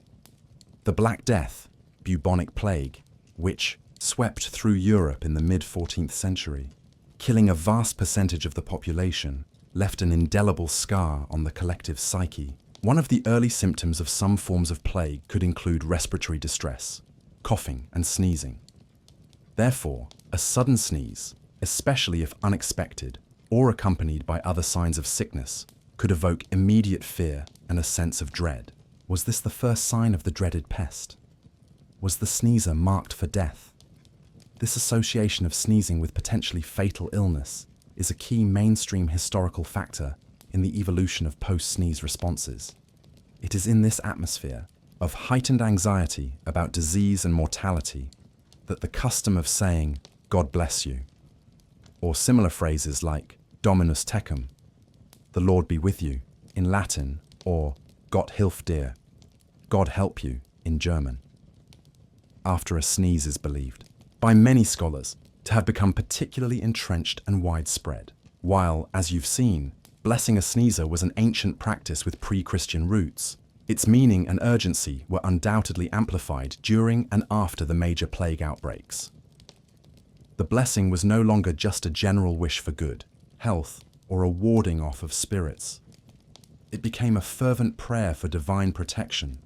The Black Death, bubonic plague, which swept through Europe in the mid-14th century, killing a vast percentage of the population, left an indelible scar on the collective psyche. One of the early symptoms of some forms of plague could include respiratory distress, coughing and sneezing. Therefore, a sudden sneeze, especially if unexpected or accompanied by other signs of sickness, could evoke immediate fear and a sense of dread. Was this the first sign of the dreaded pest? Was the sneezer marked for death? This association of sneezing with potentially fatal illness is a key mainstream historical factor in the evolution of post-sneeze responses. It is in this atmosphere of heightened anxiety about disease and mortality that the custom of saying, "God bless you," or similar phrases like "Dominus tecum," "The Lord be with you," in Latin, or "Gott hilf dir," "God help you," in German, after a sneeze is believed by many scholars to have become particularly entrenched and widespread. While, as you've seen, blessing a sneezer was an ancient practice with pre-Christian roots, its meaning and urgency were undoubtedly amplified during and after the major plague outbreaks. The blessing was no longer just a general wish for good, health, or a warding off of spirits. It became a fervent prayer for divine protection,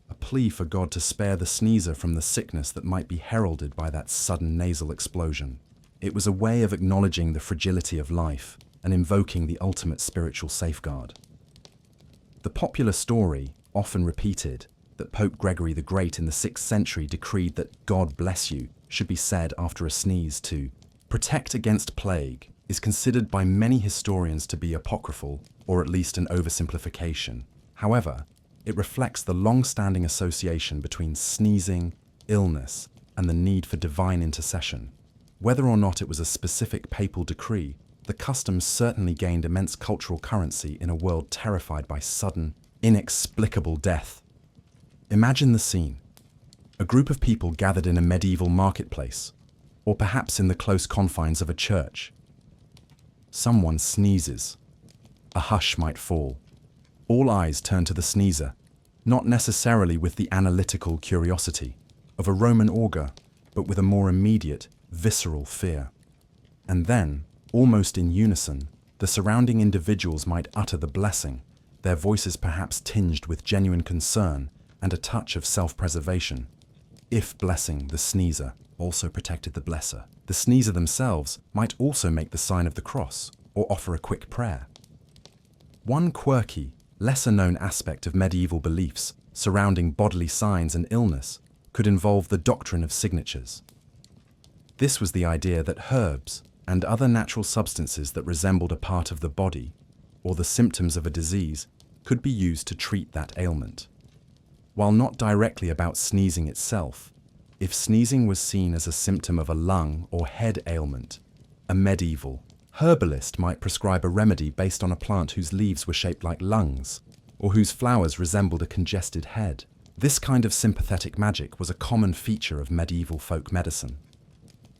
a plea for God to spare the sneezer from the sickness that might be heralded by that sudden nasal explosion. It was a way of acknowledging the fragility of life and invoking the ultimate spiritual safeguard. The popular story, often repeated, that Pope Gregory the Great in the 6th century decreed that "God bless you" should be said after a sneeze to protect against plague, is considered by many historians to be apocryphal, or at least an oversimplification. However, it reflects the long-standing association between sneezing, illness, and the need for divine intercession. Whether or not it was a specific papal decree, the custom certainly gained immense cultural currency in a world terrified by sudden, inexplicable death. Imagine the scene. A group of people gathered in a medieval marketplace, or perhaps in the close confines of a church. Someone sneezes. A hush might fall. All eyes turn to the sneezer, not necessarily with the analytical curiosity of a Roman augur, but with a more immediate, visceral fear. And then, almost in unison, the surrounding individuals might utter the blessing, their voices perhaps tinged with genuine concern and a touch of self-preservation. If blessing the sneezer, also protected the blesser. The sneezer themselves might also make the sign of the cross or offer a quick prayer. One quirky, lesser-known aspect of medieval beliefs surrounding bodily signs and illness could involve the doctrine of signatures. This was the idea that herbs and other natural substances that resembled a part of the body or the symptoms of a disease could be used to treat that ailment. While not directly about sneezing itself, if sneezing was seen as a symptom of a lung or head ailment, a medieval herbalist might prescribe a remedy based on a plant whose leaves were shaped like lungs or whose flowers resembled a congested head. This kind of sympathetic magic was a common feature of medieval folk medicine.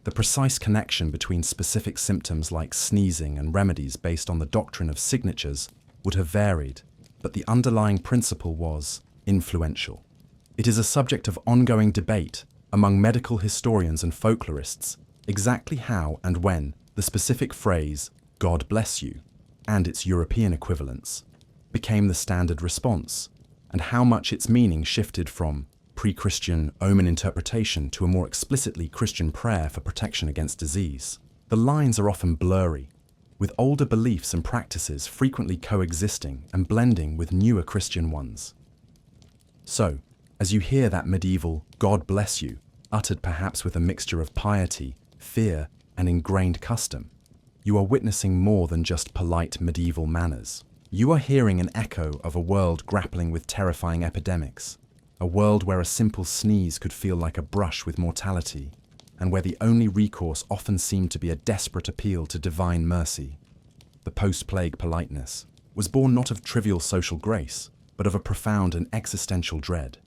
The precise connection between specific symptoms like sneezing and remedies based on the doctrine of signatures would have varied, but the underlying principle was influential. It is a subject of ongoing debate among medical historians and folklorists exactly how and when the specific phrase, "God bless you," and its European equivalents, became the standard response, and how much its meaning shifted from pre-Christian omen interpretation to a more explicitly Christian prayer for protection against disease. The lines are often blurry, with older beliefs and practices frequently coexisting and blending with newer Christian ones. So, as you hear that medieval "God bless you," uttered perhaps with a mixture of piety, fear, and ingrained custom, you are witnessing more than just polite medieval manners. You are hearing an echo of a world grappling with terrifying epidemics, a world where a simple sneeze could feel like a brush with mortality, and where the only recourse often seemed to be a desperate appeal to divine mercy. The post-plague politeness was born not of trivial social grace, but of a profound and existential dread,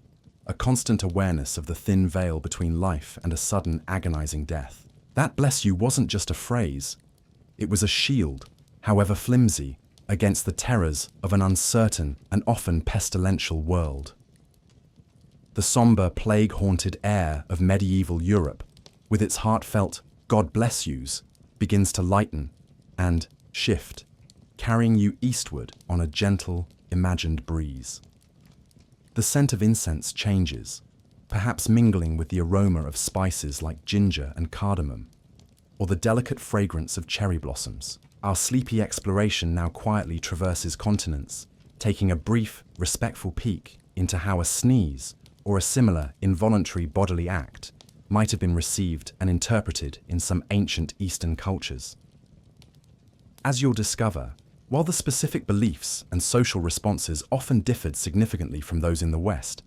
a constant awareness of the thin veil between life and a sudden agonizing death. That "bless you" wasn't just a phrase, it was a shield, however flimsy, against the terrors of an uncertain and often pestilential world. The somber, plague-haunted air of medieval Europe, with its heartfelt "God bless yous," begins to lighten and shift, carrying you eastward on a gentle, imagined breeze. The scent of incense changes, perhaps mingling with the aroma of spices like ginger and cardamom, or the delicate fragrance of cherry blossoms. Our sleepy exploration now quietly traverses continents, taking a brief, respectful peek into how a sneeze or a similar involuntary bodily act might have been received and interpreted in some ancient Eastern cultures. As you'll discover, while the specific beliefs and social responses often differed significantly from those in the West,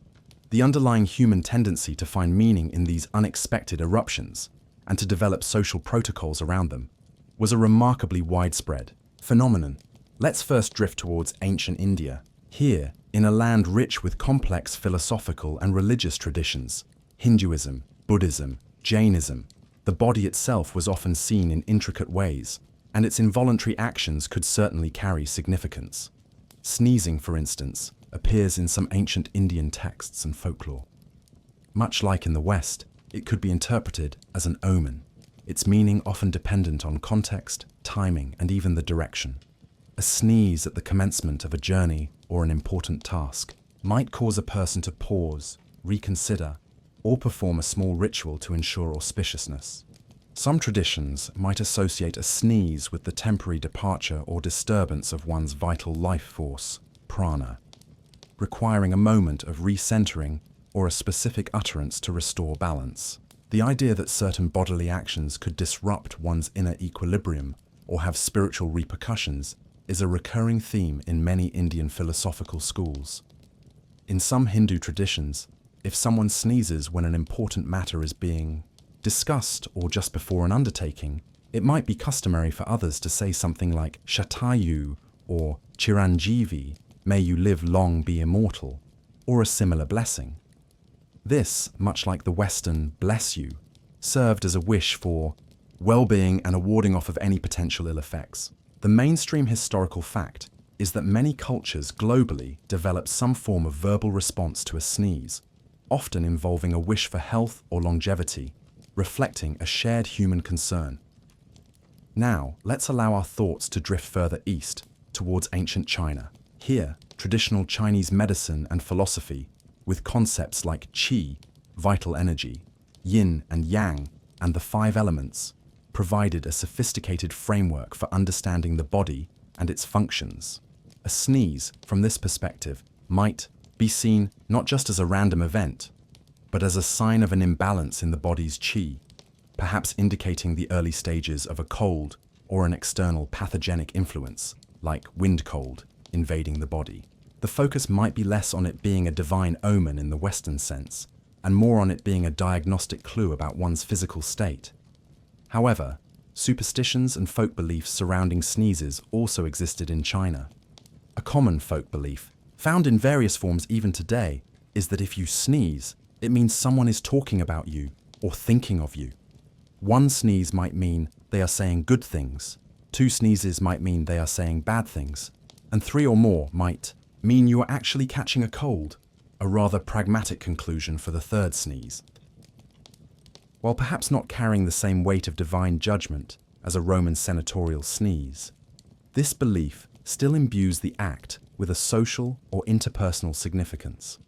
the underlying human tendency to find meaning in these unexpected eruptions and to develop social protocols around them was a remarkably widespread phenomenon. Let's first drift towards ancient India. Here, in a land rich with complex philosophical and religious traditions, Hinduism, Buddhism, Jainism, the body itself was often seen in intricate ways, and its involuntary actions could certainly carry significance. Sneezing, for instance, appears in some ancient Indian texts and folklore. Much like in the West, it could be interpreted as an omen, its meaning often dependent on context, timing, and even the direction. A sneeze at the commencement of a journey or an important task might cause a person to pause, reconsider, or perform a small ritual to ensure auspiciousness. Some traditions might associate a sneeze with the temporary departure or disturbance of one's vital life force, prana, requiring a moment of recentering or a specific utterance to restore balance. The idea that certain bodily actions could disrupt one's inner equilibrium or have spiritual repercussions is a recurring theme in many Indian philosophical schools. In some Hindu traditions, if someone sneezes when an important matter is being discussed or just before an undertaking, it might be customary for others to say something like Shatayu or Chiranjeevi, may you live long, be immortal, or a similar blessing. This, much like the Western bless you, served as a wish for well-being and a warding off of any potential ill effects. The mainstream historical fact is that many cultures globally developed some form of verbal response to a sneeze, often involving a wish for health or longevity, reflecting a shared human concern. Now, let's allow our thoughts to drift further east, towards ancient China. Here, traditional Chinese medicine and philosophy, with concepts like qi, vital energy, yin and yang, and the five elements provided a sophisticated framework for understanding the body and its functions. A sneeze, from this perspective, might be seen not just as a random event, but as a sign of an imbalance in the body's qi, perhaps indicating the early stages of a cold or an external pathogenic influence, like wind cold, invading the body. The focus might be less on it being a divine omen in the Western sense, and more on it being a diagnostic clue about one's physical state. However, superstitions and folk beliefs surrounding sneezes also existed in China. A common folk belief, found in various forms even today, is that if you sneeze, it means someone is talking about you or thinking of you. One sneeze might mean they are saying good things, two sneezes might mean they are saying bad things, and three or more might mean you are actually catching a cold, a rather pragmatic conclusion for the third sneeze. While perhaps not carrying the same weight of divine judgment as a Roman senatorial sneeze, this belief still imbues the act with a social or interpersonal significance.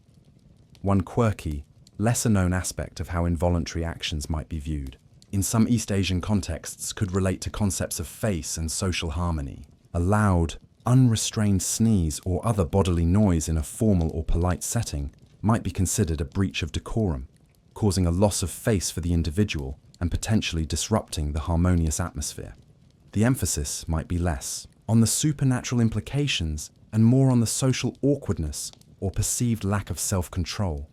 One quirky, lesser-known aspect of how involuntary actions might be viewed, in some East Asian contexts, could relate to concepts of face and social harmony. A loud, unrestrained sneeze or other bodily noise in a formal or polite setting might be considered a breach of decorum, causing a loss of face for the individual and potentially disrupting the harmonious atmosphere. The emphasis might be less on the supernatural implications and more on the social awkwardness or perceived lack of self-control.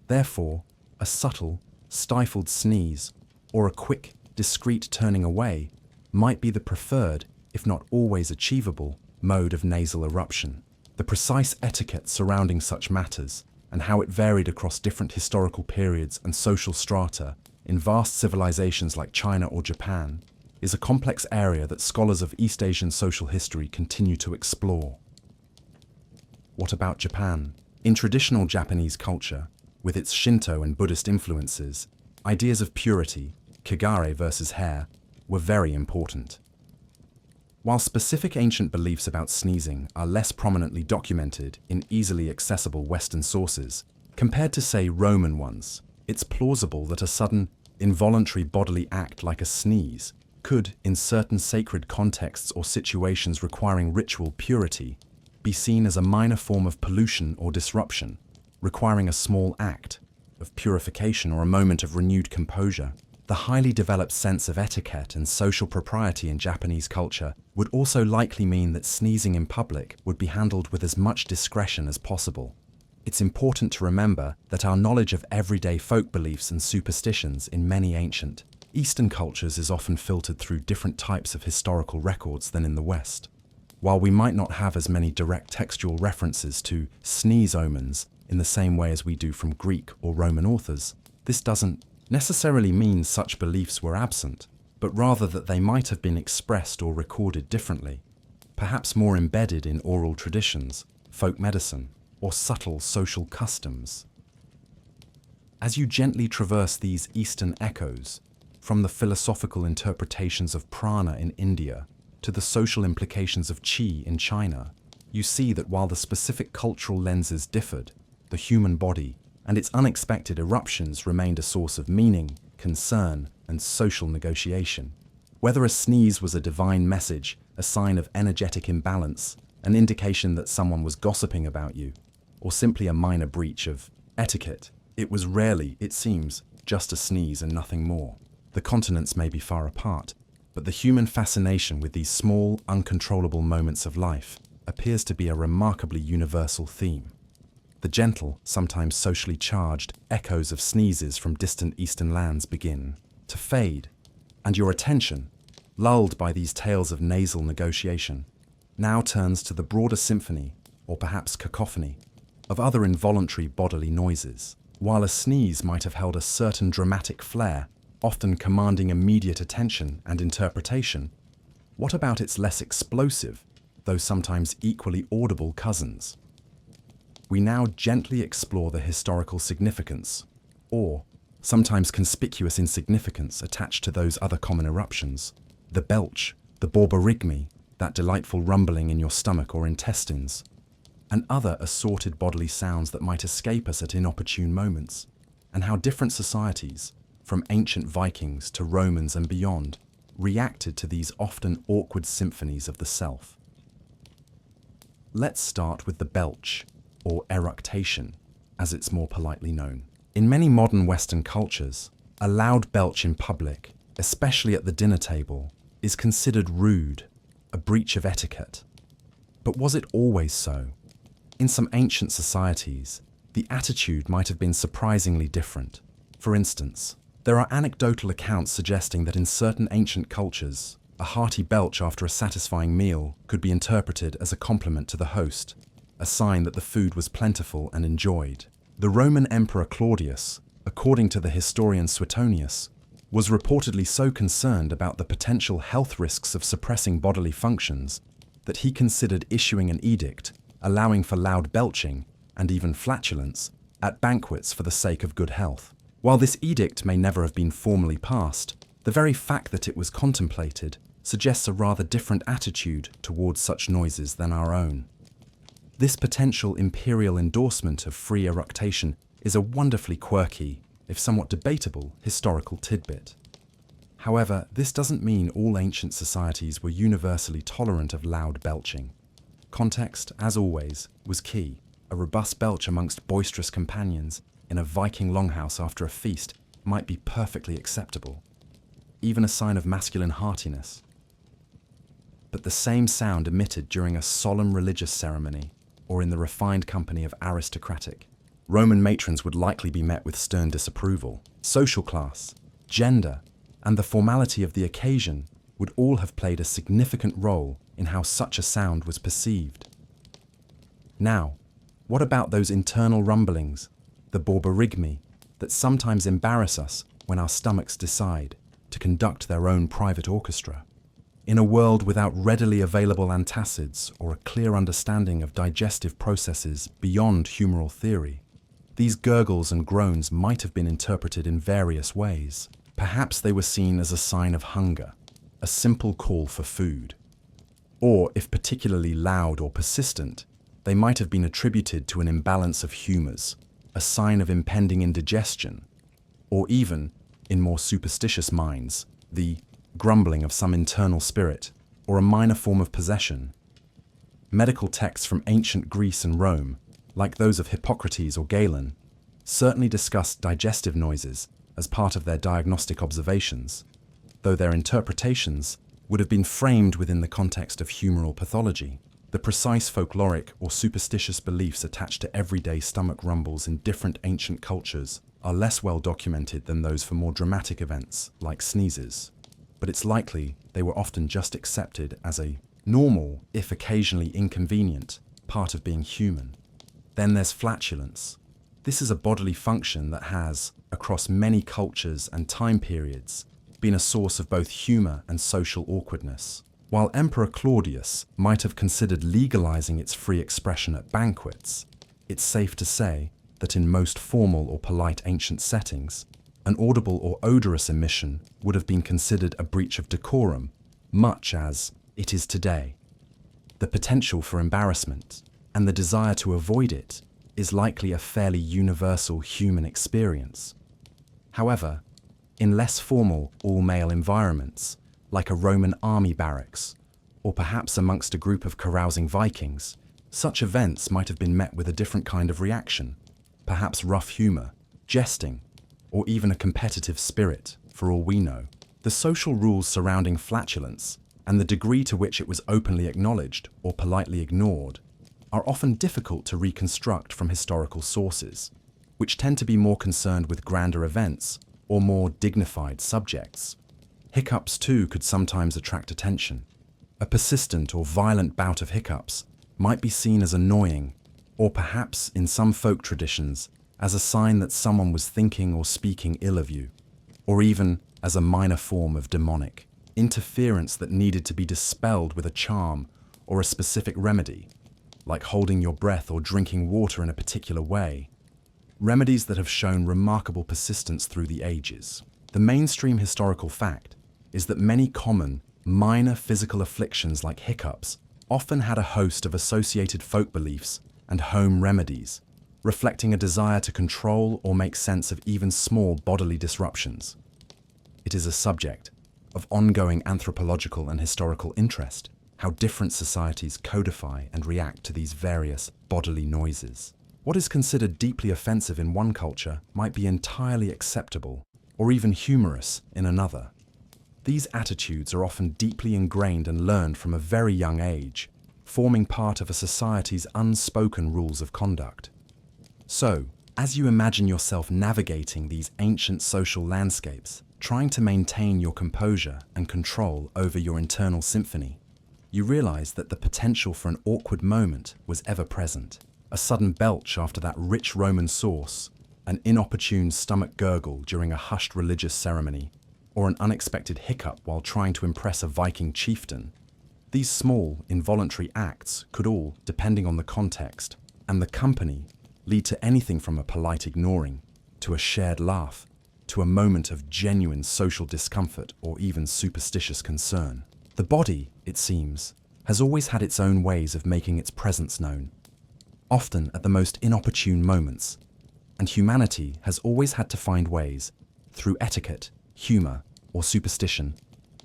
Therefore, a subtle, stifled sneeze or a quick, discreet turning away might be the preferred, if not always achievable, mode of nasal eruption. The precise etiquette surrounding such matters and how it varied across different historical periods and social strata in vast civilizations like China or Japan is a complex area that scholars of East Asian social history continue to explore. What about Japan? In traditional Japanese culture, with its Shinto and Buddhist influences, ideas of purity, kagare versus hair, were very important. While specific ancient beliefs about sneezing are less prominently documented in easily accessible Western sources, compared to, say, Roman ones, it's plausible that a sudden, involuntary bodily act like a sneeze could, in certain sacred contexts or situations requiring ritual purity, be seen as a minor form of pollution or disruption, requiring a small act of purification or a moment of renewed composure. The highly developed sense of etiquette and social propriety in Japanese culture would also likely mean that sneezing in public would be handled with as much discretion as possible. It's important to remember that our knowledge of everyday folk beliefs and superstitions in many ancient Eastern cultures is often filtered through different types of historical records than in the West. While we might not have as many direct textual references to sneeze omens in the same way as we do from Greek or Roman authors, this doesn't necessarily mean such beliefs were absent, but rather that they might have been expressed or recorded differently, perhaps more embedded in oral traditions, folk medicine, or subtle social customs. As you gently traverse these Eastern echoes, from the philosophical interpretations of prana in India to the social implications of qi in China, you see that while the specific cultural lenses differed, the human body and its unexpected eruptions remained a source of meaning, concern, and social negotiation. Whether a sneeze was a divine message, a sign of energetic imbalance, an indication that someone was gossiping about you, or simply a minor breach of etiquette, it was rarely, it seems, just a sneeze and nothing more. The continents may be far apart, but the human fascination with these small, uncontrollable moments of life appears to be a remarkably universal theme. The gentle, sometimes socially charged, echoes of sneezes from distant Eastern lands begin to fade, and your attention, lulled by these tales of nasal negotiation, now turns to the broader symphony, or perhaps cacophony, of other involuntary bodily noises. While a sneeze might have held a certain dramatic flair, often commanding immediate attention and interpretation, what about its less explosive, though sometimes equally audible cousins? We now gently explore the historical significance, or sometimes conspicuous insignificance attached to those other common eruptions. The belch, the borborygmi, that delightful rumbling in your stomach or intestines, and other assorted bodily sounds that might escape us at inopportune moments, and how different societies, from ancient Vikings to Romans and beyond, reacted to these often awkward symphonies of the self. Let's start with the belch, or eructation, as it's more politely known. In many modern Western cultures, a loud belch in public, especially at the dinner table, is considered rude, a breach of etiquette. But was it always so? In some ancient societies, the attitude might have been surprisingly different. For instance, there are anecdotal accounts suggesting that in certain ancient cultures, a hearty belch after a satisfying meal could be interpreted as a compliment to the host, a sign that the food was plentiful and enjoyed. The Roman Emperor Claudius, according to the historian Suetonius, was reportedly so concerned about the potential health risks of suppressing bodily functions that he considered issuing an edict allowing for loud belching and even flatulence at banquets for the sake of good health. While this edict may never have been formally passed, the very fact that it was contemplated suggests a rather different attitude towards such noises than our own. This potential imperial endorsement of free eructation is a wonderfully quirky, if somewhat debatable, historical tidbit. However, this doesn't mean all ancient societies were universally tolerant of loud belching. Context, as always, was key. A robust belch amongst boisterous companions in a Viking longhouse after a feast might be perfectly acceptable, even a sign of masculine heartiness. But the same sound emitted during a solemn religious ceremony or in the refined company of aristocratic Roman matrons would likely be met with stern disapproval. Social class, gender, and the formality of the occasion would all have played a significant role in how such a sound was perceived. Now, what about those internal rumblings, the borborygmi, that sometimes embarrass us when our stomachs decide to conduct their own private orchestra? In a world without readily available antacids or a clear understanding of digestive processes beyond humoral theory, these gurgles and groans might have been interpreted in various ways. Perhaps they were seen as a sign of hunger, a simple call for food. Or, if particularly loud or persistent, they might have been attributed to an imbalance of humors, a sign of impending indigestion, or even, in more superstitious minds, the grumbling of some internal spirit, or a minor form of possession. Medical texts from ancient Greece and Rome, like those of Hippocrates or Galen, certainly discussed digestive noises as part of their diagnostic observations, though their interpretations would have been framed within the context of humoral pathology. The precise folkloric or superstitious beliefs attached to everyday stomach rumbles in different ancient cultures are less well documented than those for more dramatic events like sneezes, but it's likely they were often just accepted as a normal, if occasionally inconvenient, part of being human. Then there's flatulence. This is a bodily function that has, across many cultures and time periods, been a source of both humor and social awkwardness. While Emperor Claudius might have considered legalizing its free expression at banquets, it's safe to say that in most formal or polite ancient settings, an audible or odorous emission would have been considered a breach of decorum, much as it is today. The potential for embarrassment and the desire to avoid it is likely a fairly universal human experience. However, in less formal, all-male environments, like a Roman army barracks, or perhaps amongst a group of carousing Vikings, such events might have been met with a different kind of reaction, perhaps rough humor, jesting, or even a competitive spirit, for all we know. The social rules surrounding flatulence and the degree to which it was openly acknowledged or politely ignored are often difficult to reconstruct from historical sources, which tend to be more concerned with grander events or more dignified subjects. Hiccups, too, could sometimes attract attention. A persistent or violent bout of hiccups might be seen as annoying, or perhaps, in some folk traditions, as a sign that someone was thinking or speaking ill of you, or even as a minor form of demonic interference that needed to be dispelled with a charm or a specific remedy, like holding your breath or drinking water in a particular way. Remedies that have shown remarkable persistence through the ages. The mainstream historical fact is that many common, minor physical afflictions like hiccups often had a host of associated folk beliefs and home remedies, reflecting a desire to control or make sense of even small bodily disruptions. It is a subject of ongoing anthropological and historical interest, how different societies codify and react to these various bodily noises. What is considered deeply offensive in one culture might be entirely acceptable or even humorous in another. These attitudes are often deeply ingrained and learned from a very young age, forming part of a society's unspoken rules of conduct. So, as you imagine yourself navigating these ancient social landscapes, trying to maintain your composure and control over your internal symphony, you realize that the potential for an awkward moment was ever present. A sudden belch after that rich Roman sauce, an inopportune stomach gurgle during a hushed religious ceremony, or an unexpected hiccup while trying to impress a Viking chieftain. These small, involuntary acts could all, depending on the context and the company, lead to anything from a polite ignoring, to a shared laugh, to a moment of genuine social discomfort or even superstitious concern. The body, it seems, has always had its own ways of making its presence known, often at the most inopportune moments, and humanity has always had to find ways, through etiquette, humor, or superstition,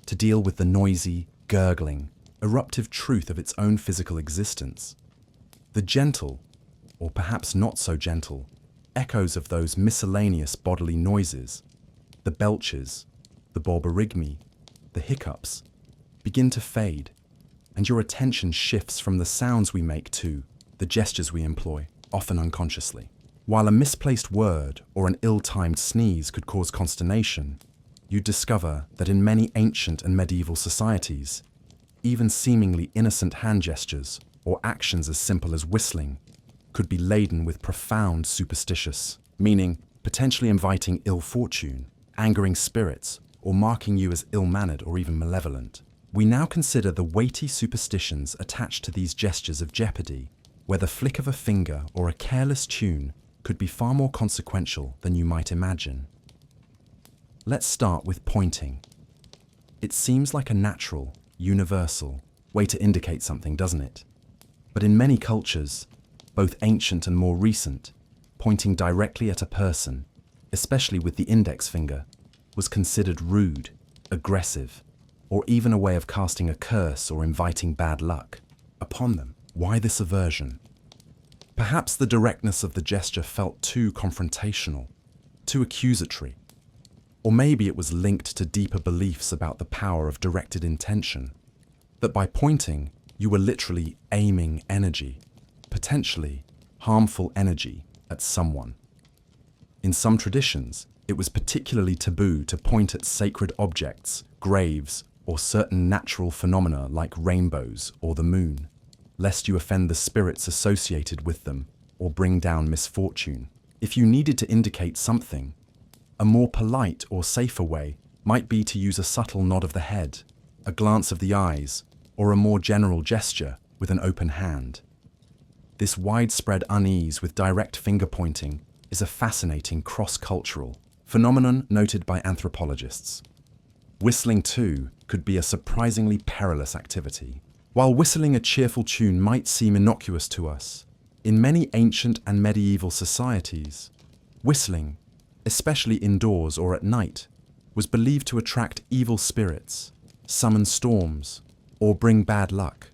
to deal with the noisy, gurgling, eruptive truth of its own physical existence. The gentle, or perhaps not so gentle, echoes of those miscellaneous bodily noises, the belches, the borborygmi, the hiccups, begin to fade, and your attention shifts from the sounds we make to the gestures we employ, often unconsciously. While a misplaced word or an ill-timed sneeze could cause consternation, you discover that in many ancient and medieval societies, even seemingly innocent hand gestures or actions as simple as whistling could be laden with profound superstitious, meaning potentially inviting ill fortune, angering spirits, or marking you as ill-mannered or even malevolent. We now consider the weighty superstitions attached to these gestures of jeopardy, where the flick of a finger or a careless tune could be far more consequential than you might imagine. Let's start with pointing. It seems like a natural, universal way to indicate something, doesn't it? But in many cultures, both ancient and more recent, pointing directly at a person, especially with the index finger, was considered rude, aggressive, or even a way of casting a curse or inviting bad luck upon them. Why this aversion? Perhaps the directness of the gesture felt too confrontational, too accusatory, or maybe it was linked to deeper beliefs about the power of directed intention, that by pointing, you were literally aiming energy, potentially harmful energy, at someone. In some traditions, it was particularly taboo to point at sacred objects, graves, or certain natural phenomena like rainbows or the moon, lest you offend the spirits associated with them or bring down misfortune. If you needed to indicate something, a more polite or safer way might be to use a subtle nod of the head, a glance of the eyes, or a more general gesture with an open hand. This widespread unease with direct finger-pointing is a fascinating cross-cultural phenomenon noted by anthropologists. Whistling, too, could be a surprisingly perilous activity. While whistling a cheerful tune might seem innocuous to us, in many ancient and medieval societies, whistling, especially indoors or at night, was believed to attract evil spirits, summon storms, or bring bad luck.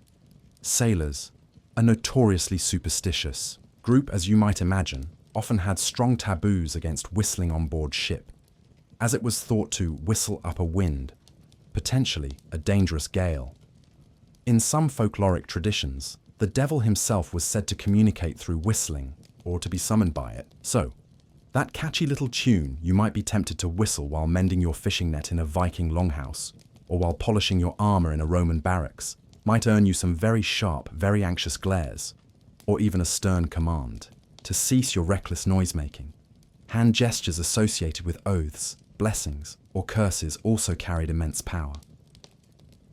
Sailors, a notoriously superstitious group as you might imagine, often had strong taboos against whistling on board ship, as it was thought to whistle up a wind, potentially a dangerous gale. In some folkloric traditions, the devil himself was said to communicate through whistling, or to be summoned by it. So, that catchy little tune you might be tempted to whistle while mending your fishing net in a Viking longhouse, or while polishing your armor in a Roman barracks, might earn you some very sharp, very anxious glares, or even a stern command to cease your reckless noise-making. Hand gestures associated with oaths, blessings, or curses also carried immense power.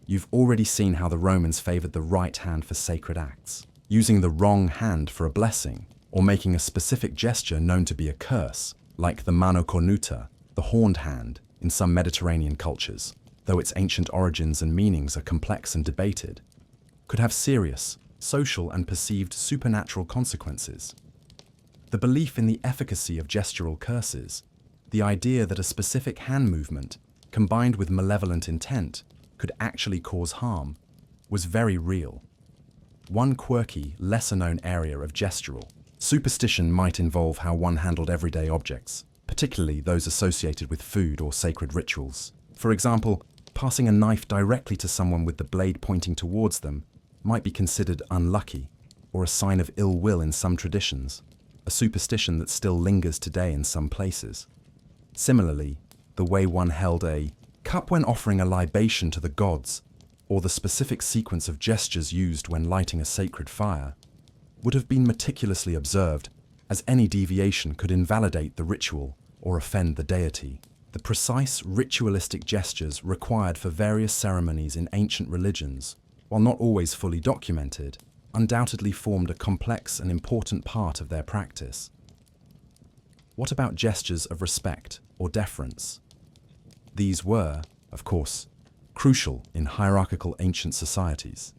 You've already seen how the Romans favored the right hand for sacred acts, using the wrong hand for a blessing, or making a specific gesture known to be a curse, like the mano cornuta, the horned hand, in some Mediterranean cultures, though its ancient origins and meanings are complex and debated, could have serious, social and perceived supernatural consequences. The belief in the efficacy of gestural curses, the idea that a specific hand movement, combined with malevolent intent, could actually cause harm, was very real. One quirky, lesser-known area of gestural superstition might involve how one handled everyday objects, particularly those associated with food or sacred rituals. For example, passing a knife directly to someone with the blade pointing towards them might be considered unlucky or a sign of ill will in some traditions, a superstition that still lingers today in some places. Similarly, the way one held a cup when offering a libation to the gods, or the specific sequence of gestures used when lighting a sacred fire, would have been meticulously observed, as any deviation could invalidate the ritual or offend the deity. The precise ritualistic gestures required for various ceremonies in ancient religions, while not always fully documented, undoubtedly formed a complex and important part of their practice. What about gestures of respect or deference? These were, of course, crucial in hierarchical ancient societies.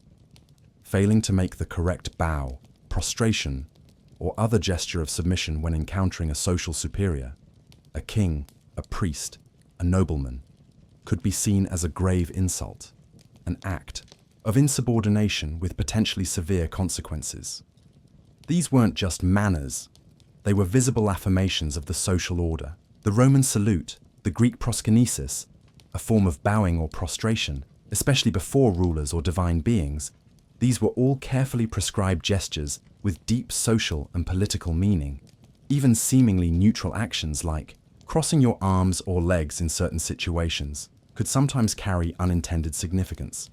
Failing to make the correct bow, prostration, or other gesture of submission when encountering a social superior, a king, a priest, a nobleman, could be seen as a grave insult, an act of insubordination with potentially severe consequences. These weren't just manners, they were visible affirmations of the social order. The Roman salute, the Greek proskynesis, a form of bowing or prostration, especially before rulers or divine beings, these were all carefully prescribed gestures with deep social and political meaning. Even seemingly neutral actions like crossing your arms or legs in certain situations could sometimes carry unintended significance.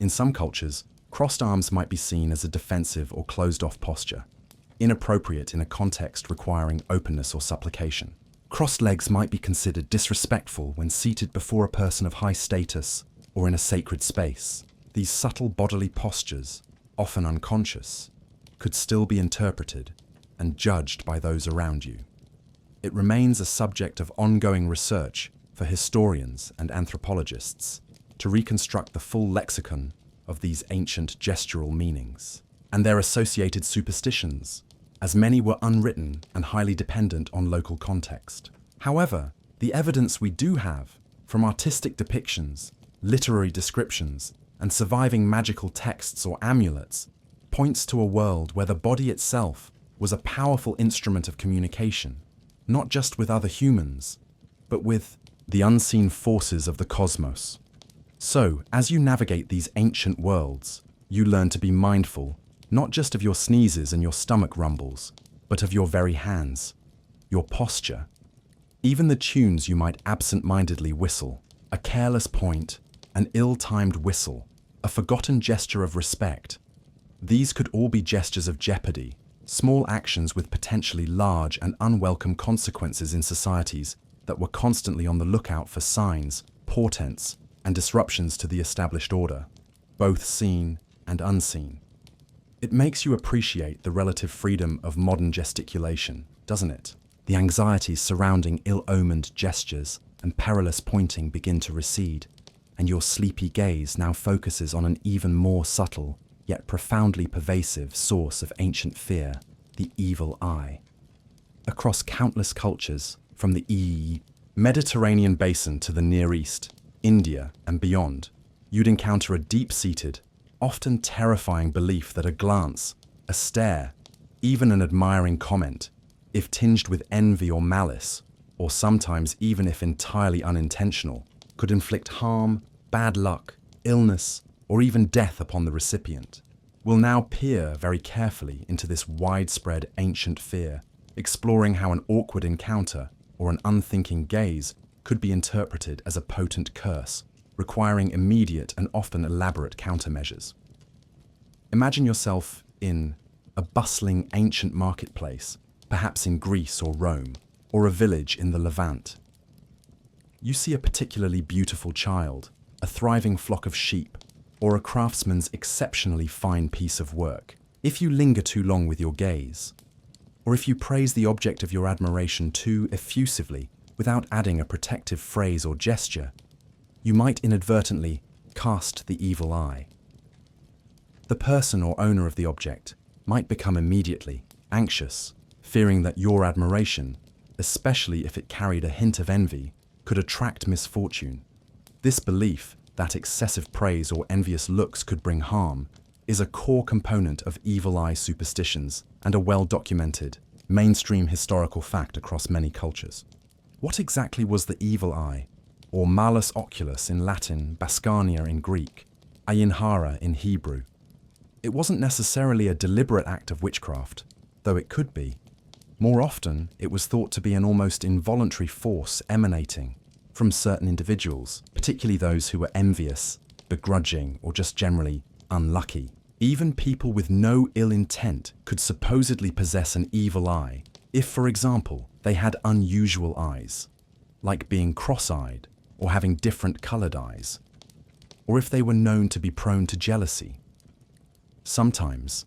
In some cultures, crossed arms might be seen as a defensive or closed-off posture, inappropriate in a context requiring openness or supplication. Crossed legs might be considered disrespectful when seated before a person of high status or in a sacred space. These subtle bodily postures, often unconscious, could still be interpreted and judged by those around you. It remains a subject of ongoing research for historians and anthropologists to reconstruct the full lexicon of these ancient gestural meanings and their associated superstitions, as many were unwritten and highly dependent on local context. However, the evidence we do have from artistic depictions, literary descriptions, and surviving magical texts or amulets points to a world where the body itself was a powerful instrument of communication, not just with other humans, but with the unseen forces of the cosmos. So, as you navigate these ancient worlds, you learn to be mindful not just of your sneezes and your stomach rumbles, but of your very hands, your posture, even the tunes you might absent-mindedly whistle, a careless point, an ill-timed whistle, a forgotten gesture of respect. These could all be gestures of jeopardy, small actions with potentially large and unwelcome consequences in societies that were constantly on the lookout for signs, portents, and disruptions to the established order, both seen and unseen. It makes you appreciate the relative freedom of modern gesticulation, doesn't it? The anxieties surrounding ill-omened gestures and perilous pointing begin to recede, and your sleepy gaze now focuses on an even more subtle, yet profoundly pervasive source of ancient fear, the evil eye. Across countless cultures, from the Mediterranean basin to the Near East, India, and beyond, you'd encounter a deep-seated, often terrifying belief that a glance, a stare, even an admiring comment, if tinged with envy or malice, or sometimes even if entirely unintentional, could inflict harm, bad luck, illness, or even death upon the recipient. We'll now peer very carefully into this widespread ancient fear, exploring how an awkward encounter or an unthinking gaze could be interpreted as a potent curse, requiring immediate and often elaborate countermeasures. Imagine yourself in a bustling ancient marketplace, perhaps in Greece or Rome, or a village in the Levant. You see a particularly beautiful child, a thriving flock of sheep, or a craftsman's exceptionally fine piece of work. If you linger too long with your gaze, or if you praise the object of your admiration too effusively without adding a protective phrase or gesture, you might inadvertently cast the evil eye. The person or owner of the object might become immediately anxious, fearing that your admiration, especially if it carried a hint of envy, could attract misfortune. This belief that excessive praise or envious looks could bring harm is a core component of evil eye superstitions and a well-documented, mainstream historical fact across many cultures. What exactly was the evil eye, or malus oculus in Latin, Bascania in Greek, ayinhara in Hebrew? It wasn't necessarily a deliberate act of witchcraft, though it could be. More often, it was thought to be an almost involuntary force emanating from certain individuals, particularly those who were envious, begrudging, or just generally unlucky. Even people with no ill intent could supposedly possess an evil eye if, for example, they had unusual eyes, like being cross-eyed or having different colored eyes, or if they were known to be prone to jealousy. Sometimes,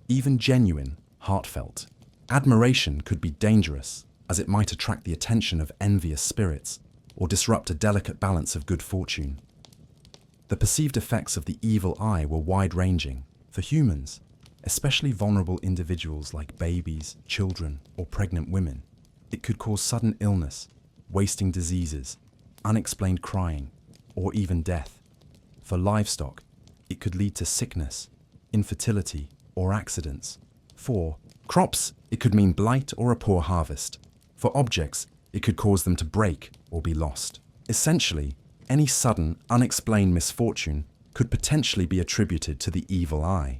even genuine, heartfelt admiration could be dangerous, as it might attract the attention of envious spirits or disrupt a delicate balance of good fortune. The perceived effects of the evil eye were wide-ranging. For humans, especially vulnerable individuals like babies, children, or pregnant women, it could cause sudden illness, wasting diseases, unexplained crying, or even death. For livestock, it could lead to sickness, infertility, or accidents. For crops, it could mean blight or a poor harvest. For objects, it could cause them to break or be lost. Essentially, any sudden, unexplained misfortune could potentially be attributed to the evil eye.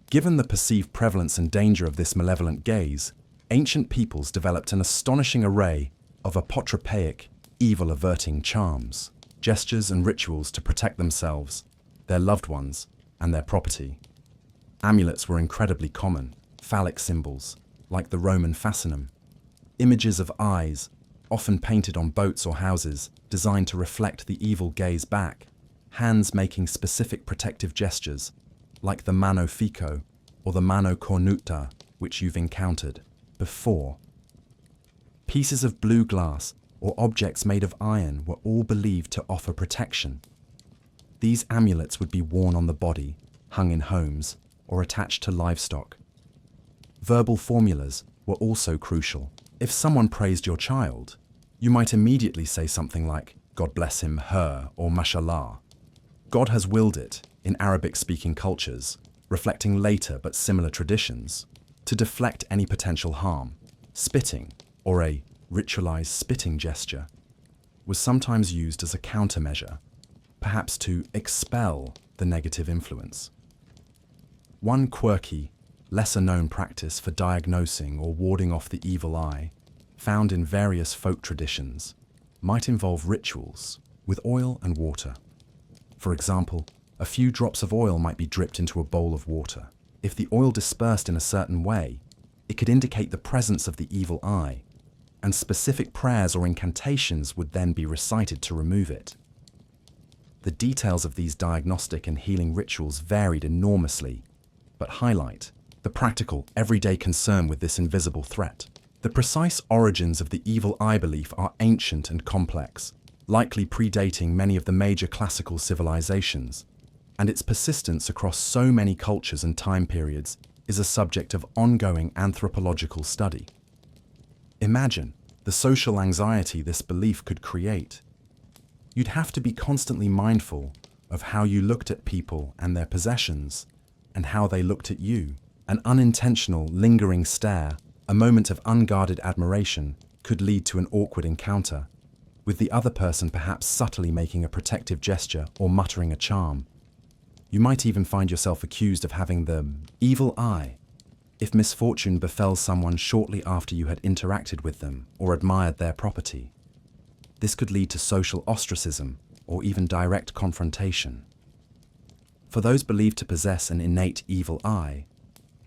Given the perceived prevalence and danger of this malevolent gaze, ancient peoples developed an astonishing array of apotropaic, evil-averting charms, gestures and rituals to protect themselves, their loved ones, and their property. Amulets were incredibly common, phallic symbols, like the Roman fascinum, images of eyes, often painted on boats or houses, designed to reflect the evil gaze back, hands making specific protective gestures, like the mano fico or the mano cornuta, which you've encountered before. Pieces of blue glass or objects made of iron were all believed to offer protection. These amulets would be worn on the body, hung in homes, or attached to livestock. Verbal formulas were also crucial. If someone praised your child, you might immediately say something like, "God bless him, her," or "mashallah." God has willed it, in Arabic-speaking cultures, reflecting later but similar traditions, to deflect any potential harm. Spitting, or a ritualized spitting gesture, was sometimes used as a countermeasure, perhaps to expel the negative influence. One quirky, lesser-known practice for diagnosing or warding off the evil eye, found in various folk traditions, might involve rituals with oil and water. For example, a few drops of oil might be dripped into a bowl of water. If the oil dispersed in a certain way, it could indicate the presence of the evil eye, and specific prayers or incantations would then be recited to remove it. The details of these diagnostic and healing rituals varied enormously, but highlight the practical, everyday concern with this invisible threat. The precise origins of the evil eye belief are ancient and complex, likely predating many of the major classical civilizations, and its persistence across so many cultures and time periods is a subject of ongoing anthropological study. Imagine the social anxiety this belief could create. You'd have to be constantly mindful of how you looked at people and their possessions, and how they looked at you. An unintentional, lingering stare, a moment of unguarded admiration, could lead to an awkward encounter, with the other person perhaps subtly making a protective gesture or muttering a charm. You might even find yourself accused of having the evil eye if misfortune befell someone shortly after you had interacted with them or admired their property. This could lead to social ostracism or even direct confrontation. For those believed to possess an innate evil eye,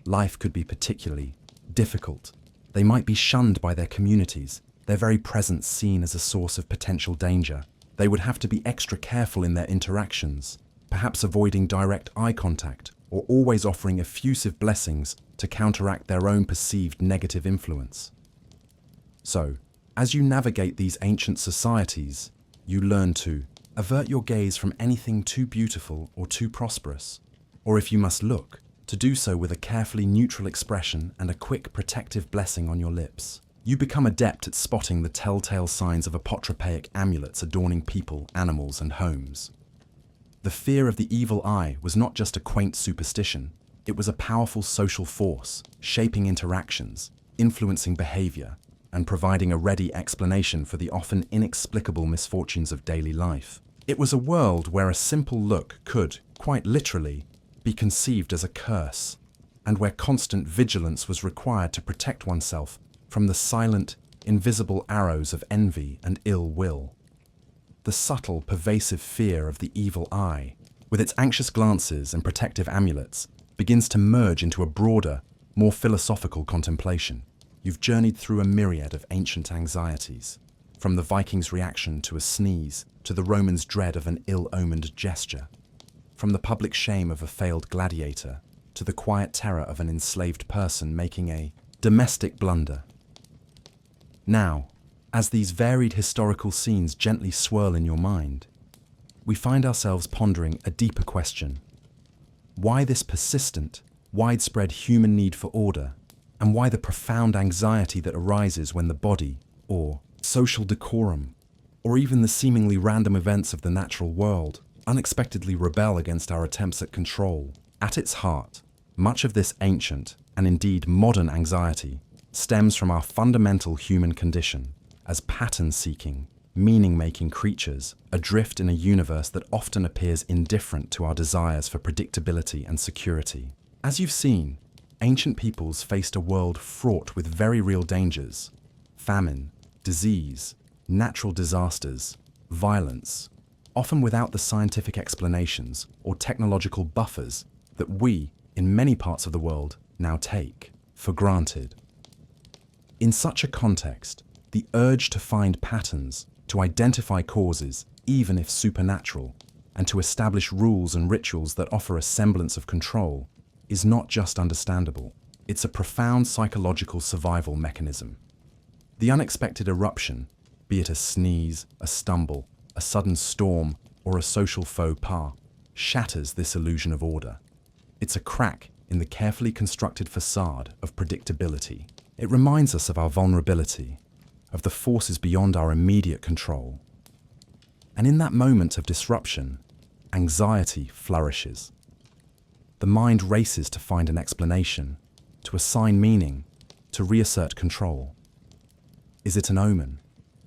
life could be particularly difficult. They might be shunned by their communities, their very presence seen as a source of potential danger. They would have to be extra careful in their interactions, perhaps avoiding direct eye contact or always offering effusive blessings to counteract their own perceived negative influence. So, as you navigate these ancient societies, you learn to avert your gaze from anything too beautiful or too prosperous, or if you must look, to do so with a carefully neutral expression and a quick protective blessing on your lips. You become adept at spotting the telltale signs of apotropaic amulets adorning people, animals, and homes. The fear of the evil eye was not just a quaint superstition, it was a powerful social force, shaping interactions, influencing behavior, and providing a ready explanation for the often inexplicable misfortunes of daily life. It was a world where a simple look could, quite literally, be conceived as a curse, and where constant vigilance was required to protect oneself from the silent, invisible arrows of envy and ill will. The subtle, pervasive fear of the evil eye, with its anxious glances and protective amulets, begins to merge into a broader, more philosophical contemplation. You've journeyed through a myriad of ancient anxieties, from the Vikings' reaction to a sneeze to the Romans' dread of an ill-omened gesture, from the public shame of a failed gladiator to the quiet terror of an enslaved person making a domestic blunder. Now, as these varied historical scenes gently swirl in your mind, we find ourselves pondering a deeper question. Why this persistent, widespread human need for order, and why the profound anxiety that arises when the body, or social decorum, or even the seemingly random events of the natural world unexpectedly rebel against our attempts at control? At its heart, much of this ancient, and indeed modern anxiety, stems from our fundamental human condition as pattern-seeking, meaning-making creatures adrift in a universe that often appears indifferent to our desires for predictability and security. As you've seen, ancient peoples faced a world fraught with very real dangers: famine, disease, natural disasters, violence, often without the scientific explanations or technological buffers that we, in many parts of the world, now take for granted. In such a context, the urge to find patterns, to identify causes, even if supernatural, and to establish rules and rituals that offer a semblance of control, is not just understandable, it's a profound psychological survival mechanism. The unexpected eruption, be it a sneeze, a stumble, a sudden storm, or a social faux pas, shatters this illusion of order. It's a crack in the carefully constructed facade of predictability. It reminds us of our vulnerability, of the forces beyond our immediate control. And in that moment of disruption, anxiety flourishes. The mind races to find an explanation, to assign meaning, to reassert control. Is it an omen,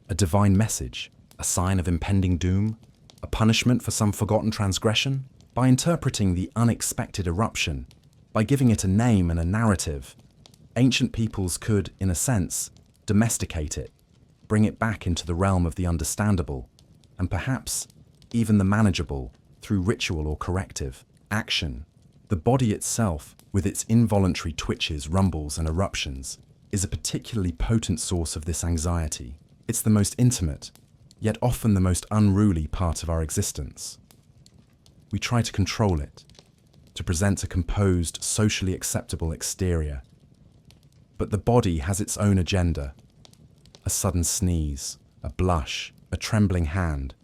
a divine message, a sign of impending doom, a punishment for some forgotten transgression? By interpreting the unexpected eruption, by giving it a name and a narrative, ancient peoples could, in a sense, domesticate it, bring it back into the realm of the understandable, and perhaps even the manageable through ritual or corrective action. The body itself, with its involuntary twitches, rumbles, and eruptions, is a particularly potent source of this anxiety. It's the most intimate, yet often the most unruly part of our existence. We try to control it, to present a composed, socially acceptable exterior. But the body has its own agenda. A sudden sneeze, a blush, a trembling hand.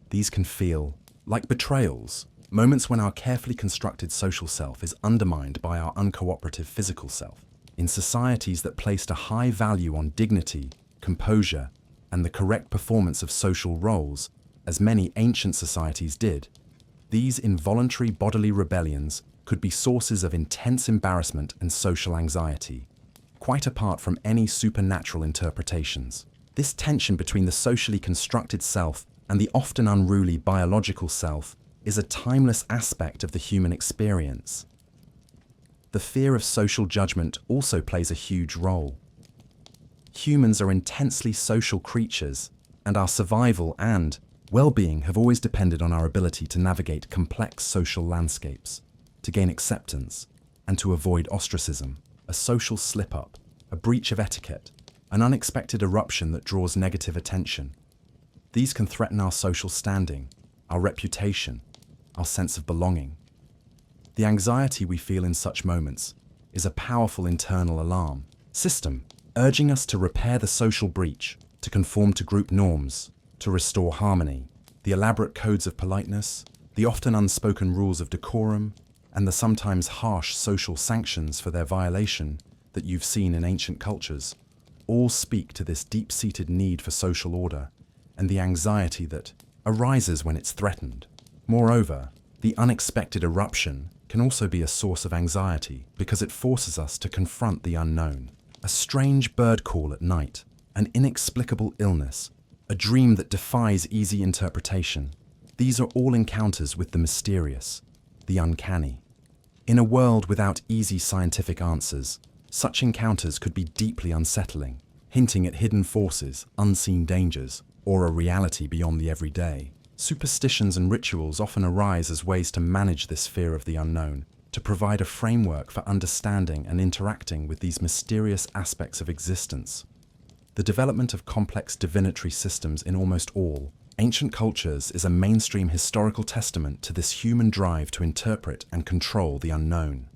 These can feel like betrayals, moments when our carefully constructed social self is undermined by our uncooperative physical self. In societies that placed a high value on dignity, composure, and the correct performance of social roles, as many ancient societies did, these involuntary bodily rebellions could be sources of intense embarrassment and social anxiety, quite apart from any supernatural interpretations. This tension between the socially constructed self and the often unruly biological self is a timeless aspect of the human experience. The fear of social judgment also plays a huge role. Humans are intensely social creatures, and our survival and well-being have always depended on our ability to navigate complex social landscapes, to gain acceptance, and to avoid ostracism. A social slip-up, a breach of etiquette, an unexpected eruption that draws negative attention. These can threaten our social standing, our reputation, our sense of belonging. The anxiety we feel in such moments is a powerful internal alarm system, urging us to repair the social breach, to conform to group norms, to restore harmony. The elaborate codes of politeness, the often unspoken rules of decorum, and the sometimes harsh social sanctions for their violation that you've seen in ancient cultures all speak to this deep-seated need for social order and the anxiety that arises when it's threatened. Moreover, the unexpected eruption can also be a source of anxiety because it forces us to confront the unknown. A strange bird call at night, an inexplicable illness, a dream that defies easy interpretation. These are all encounters with the mysterious, the uncanny. In a world without easy scientific answers, such encounters could be deeply unsettling, hinting at hidden forces, unseen dangers, or a reality beyond the everyday. Superstitions and rituals often arise as ways to manage this fear of the unknown, to provide a framework for understanding and interacting with these mysterious aspects of existence. The development of complex divinatory systems in almost all ancient cultures is a mainstream historical testament to this human drive to interpret and control the unknown.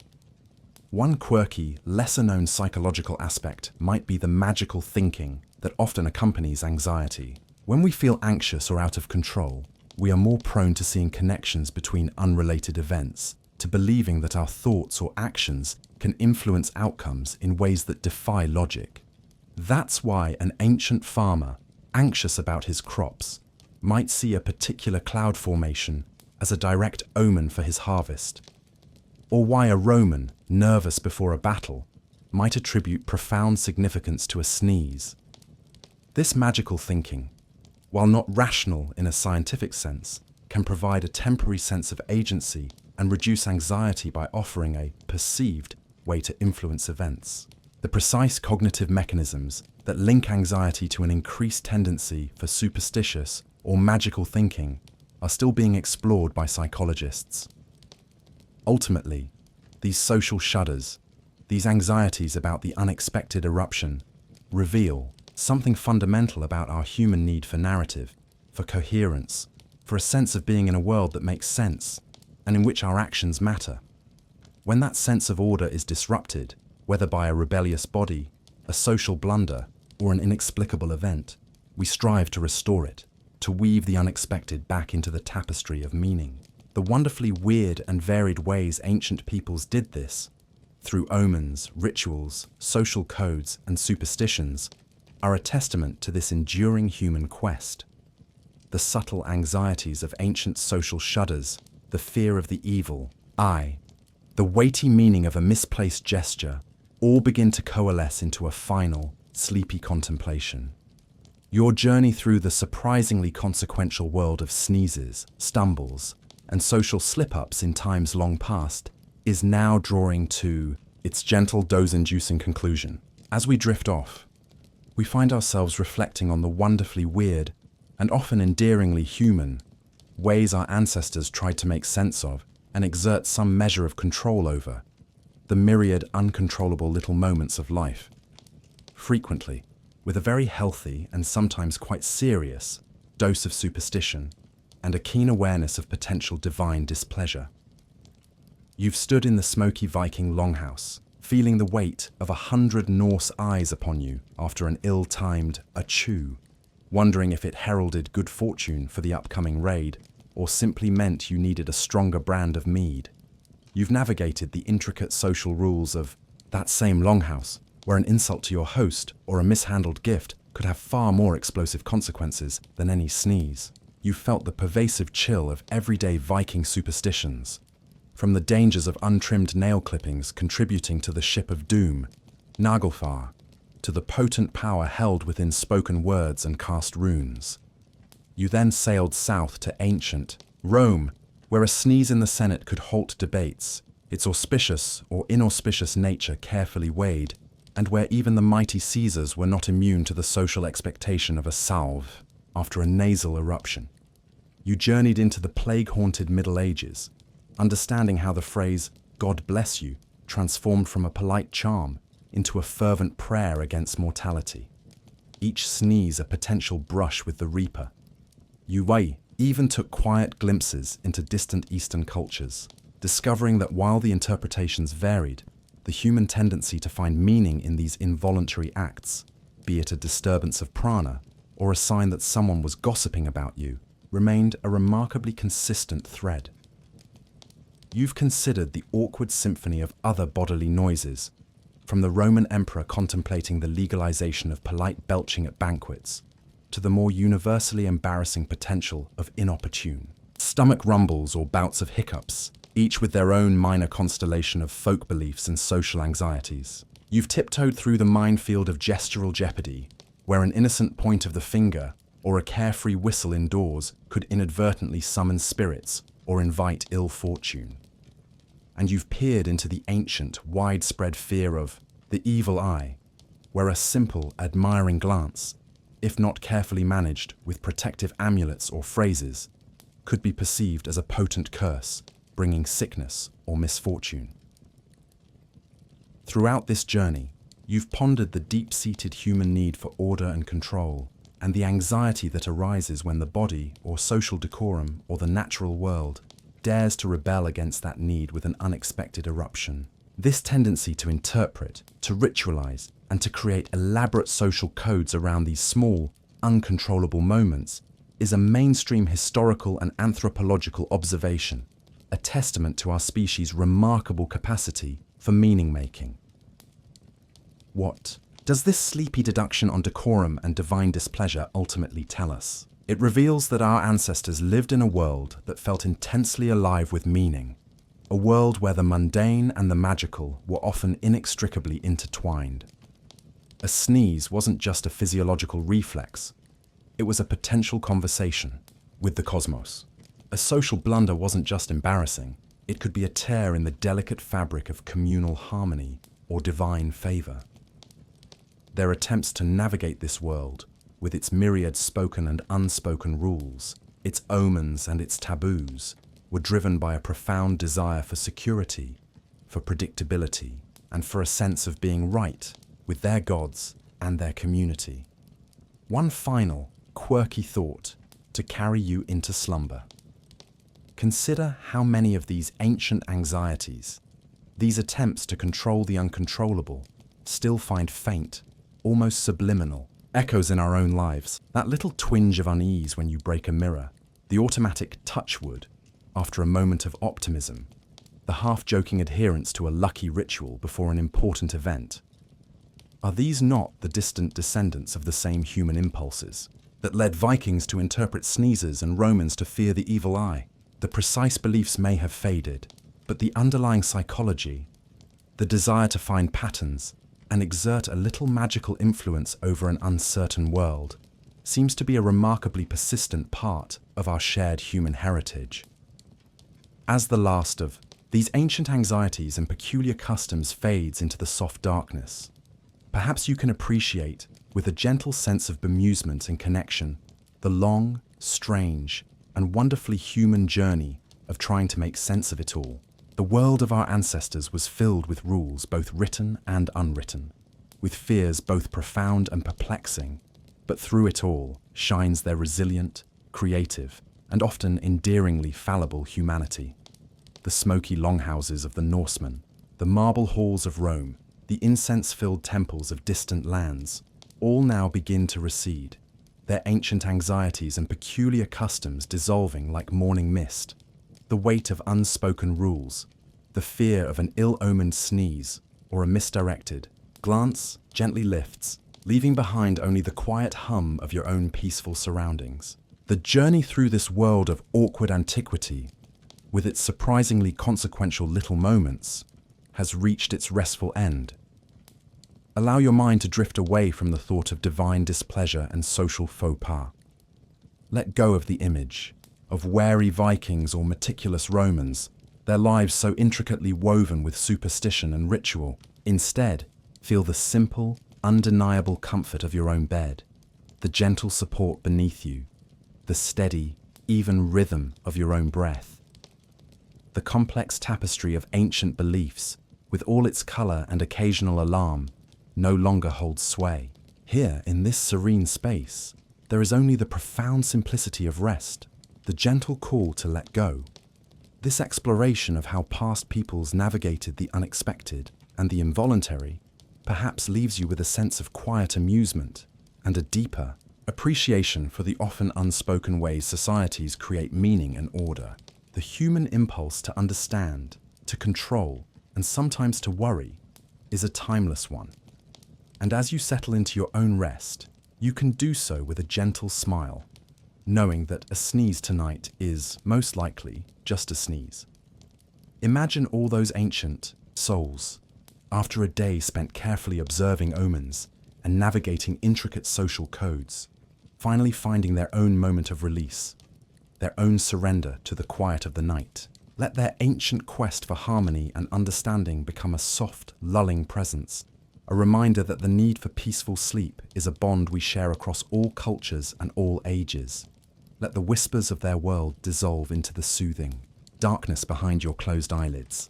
One quirky, lesser-known psychological aspect might be the magical thinking that often accompanies anxiety. When we feel anxious or out of control, we are more prone to seeing connections between unrelated events, to believing that our thoughts or actions can influence outcomes in ways that defy logic. That's why an ancient farmer, anxious about his crops, might see a particular cloud formation as a direct omen for his harvest, or why a Roman, nervous before a battle, might attribute profound significance to a sneeze. This magical thinking, while not rational in a scientific sense, can provide a temporary sense of agency and reduce anxiety by offering a perceived way to influence events. The precise cognitive mechanisms that link anxiety to an increased tendency for superstitious or magical thinking are still being explored by psychologists. Ultimately, these social shudders, these anxieties about the unexpected eruption, reveal something fundamental about our human need for narrative, for coherence, for a sense of being in a world that makes sense and in which our actions matter. When that sense of order is disrupted, whether by a rebellious body, a social blunder, or an inexplicable event, we strive to restore it, to weave the unexpected back into the tapestry of meaning. The wonderfully weird and varied ways ancient peoples did this, through omens, rituals, social codes, and superstitions, are a testament to this enduring human quest. The subtle anxieties of ancient social shudders, the fear of the evil, the weighty meaning of a misplaced gesture, all begin to coalesce into a final, sleepy contemplation. Your journey through the surprisingly consequential world of sneezes, stumbles, and social slip-ups in times long past is now drawing to its gentle doze-inducing conclusion. As we drift off, we find ourselves reflecting on the wonderfully weird and often endearingly human ways our ancestors tried to make sense of and exert some measure of control over the myriad uncontrollable little moments of life, frequently with a very healthy and sometimes quite serious dose of superstition and a keen awareness of potential divine displeasure. You've stood in the smoky Viking longhouse, feeling the weight of 100 Norse eyes upon you after an ill-timed Achoo, wondering if it heralded good fortune for the upcoming raid or simply meant you needed a stronger brand of mead. You've navigated the intricate social rules of that same longhouse, where an insult to your host or a mishandled gift could have far more explosive consequences than any sneeze. You felt the pervasive chill of everyday Viking superstitions, from the dangers of untrimmed nail clippings contributing to the ship of doom, Naglfar, to the potent power held within spoken words and cast runes. You then sailed south to ancient Rome, where a sneeze in the Senate could halt debates, its auspicious or inauspicious nature carefully weighed, and where even the mighty Caesars were not immune to the social expectation of a salve after a nasal eruption. You journeyed into the plague-haunted Middle Ages, understanding how the phrase, "God bless you," transformed from a polite charm into a fervent prayer against mortality. Each sneeze a potential brush with the reaper. You even took quiet glimpses into distant Eastern cultures, discovering that while the interpretations varied, the human tendency to find meaning in these involuntary acts, be it a disturbance of prana or a sign that someone was gossiping about you, remained a remarkably consistent thread. You've considered the awkward symphony of other bodily noises, From the Roman emperor contemplating the legalization of polite belching at banquets, to the more universally embarrassing potential of inopportune stomach rumbles or bouts of hiccups, each with their own minor constellation of folk beliefs and social anxieties. You've tiptoed through the minefield of gestural jeopardy, where an innocent point of the finger or a carefree whistle indoors could inadvertently summon spirits or invite ill fortune. And you've peered into the ancient, widespread fear of the evil eye, where a simple, admiring glance, if not carefully managed with protective amulets or phrases, could be perceived as a potent curse, bringing sickness or misfortune. Throughout this journey, you've pondered the deep-seated human need for order and control, and the anxiety that arises when the body or social decorum or the natural world dares to rebel against that need with an unexpected eruption. This tendency to interpret, to ritualize, and to create elaborate social codes around these small, uncontrollable moments is a mainstream historical and anthropological observation, a testament to our species' remarkable capacity for meaning-making. What does this sleepy deduction on decorum and divine displeasure ultimately tell us? It reveals that our ancestors lived in a world that felt intensely alive with meaning, a world where the mundane and the magical were often inextricably intertwined. A sneeze wasn't just a physiological reflex, it was a potential conversation with the cosmos. A social blunder wasn't just embarrassing, it could be a tear in the delicate fabric of communal harmony or divine favor. Their attempts to navigate this world, with its myriad spoken and unspoken rules, its omens and its taboos, were driven by a profound desire for security, for predictability, and for a sense of being right with their gods and their community. One final, quirky thought to carry you into slumber. Consider how many of these ancient anxieties, these attempts to control the uncontrollable, still find faint, almost subliminal, echoes in our own lives. That little twinge of unease when you break a mirror, the automatic touch wood after a moment of optimism, the half-joking adherence to a lucky ritual before an important event. Are these not the distant descendants of the same human impulses that led Vikings to interpret sneezes and Romans to fear the evil eye? The precise beliefs may have faded, but the underlying psychology, the desire to find patterns and exert a little magical influence over an uncertain world, seems to be a remarkably persistent part of our shared human heritage. As the last of these ancient anxieties and peculiar customs fades into the soft darkness, perhaps you can appreciate, with a gentle sense of bemusement and connection, the long, strange, and wonderfully human journey of trying to make sense of it all. The world of our ancestors was filled with rules both written and unwritten, with fears both profound and perplexing, but through it all shines their resilient, creative, and often endearingly fallible humanity. The smoky longhouses of the Norsemen, the marble halls of Rome, the incense-filled temples of distant lands, all now begin to recede, their ancient anxieties and peculiar customs dissolving like morning mist. The weight of unspoken rules, the fear of an ill-omened sneeze or a misdirected glance gently lifts, leaving behind only the quiet hum of your own peaceful surroundings. The journey through this world of awkward antiquity, with its surprisingly consequential little moments, has reached its restful end. Allow your mind to drift away from the thought of divine displeasure and social faux pas. Let go of the image of wary Vikings or meticulous Romans, their lives so intricately woven with superstition and ritual. Instead, feel the simple, undeniable comfort of your own bed, the gentle support beneath you, the steady, even rhythm of your own breath. The complex tapestry of ancient beliefs, with all its color and occasional alarm, no longer holds sway. Here, in this serene space, there is only the profound simplicity of rest, the gentle call to let go. This exploration of how past peoples navigated the unexpected and the involuntary perhaps leaves you with a sense of quiet amusement and a deeper appreciation for the often unspoken ways societies create meaning and order. The human impulse to understand, to control, and sometimes to worry is a timeless one. And as you settle into your own rest, you can do so with a gentle smile, knowing that a sneeze tonight is, most likely, just a sneeze. Imagine all those ancient souls, after a day spent carefully observing omens and navigating intricate social codes, finally finding their own moment of release, their own surrender to the quiet of the night. Let their ancient quest for harmony and understanding become a soft, lulling presence, a reminder that the need for peaceful sleep is a bond we share across all cultures and all ages. Let the whispers of their world dissolve into the soothing darkness behind your closed eyelids.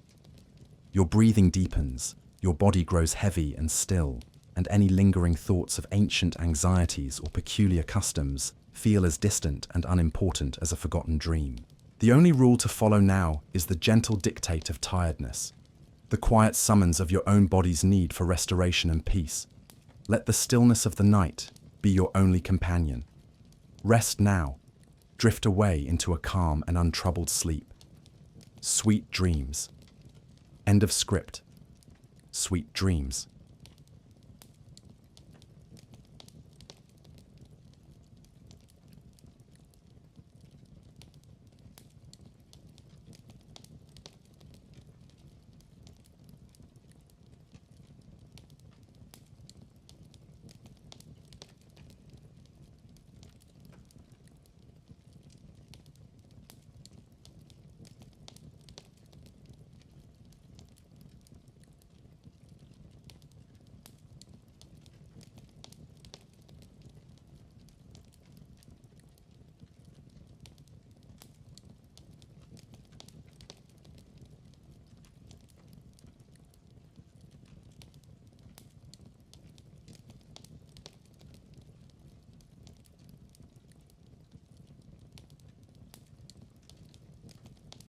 Your breathing deepens, your body grows heavy and still, and any lingering thoughts of ancient anxieties or peculiar customs feel as distant and unimportant as a forgotten dream. The only rule to follow now is the gentle dictate of tiredness, the quiet summons of your own body's need for restoration and peace. Let the stillness of the night be your only companion. Rest now. Drift away into a calm and untroubled sleep. Sweet dreams. End of script. Sweet dreams.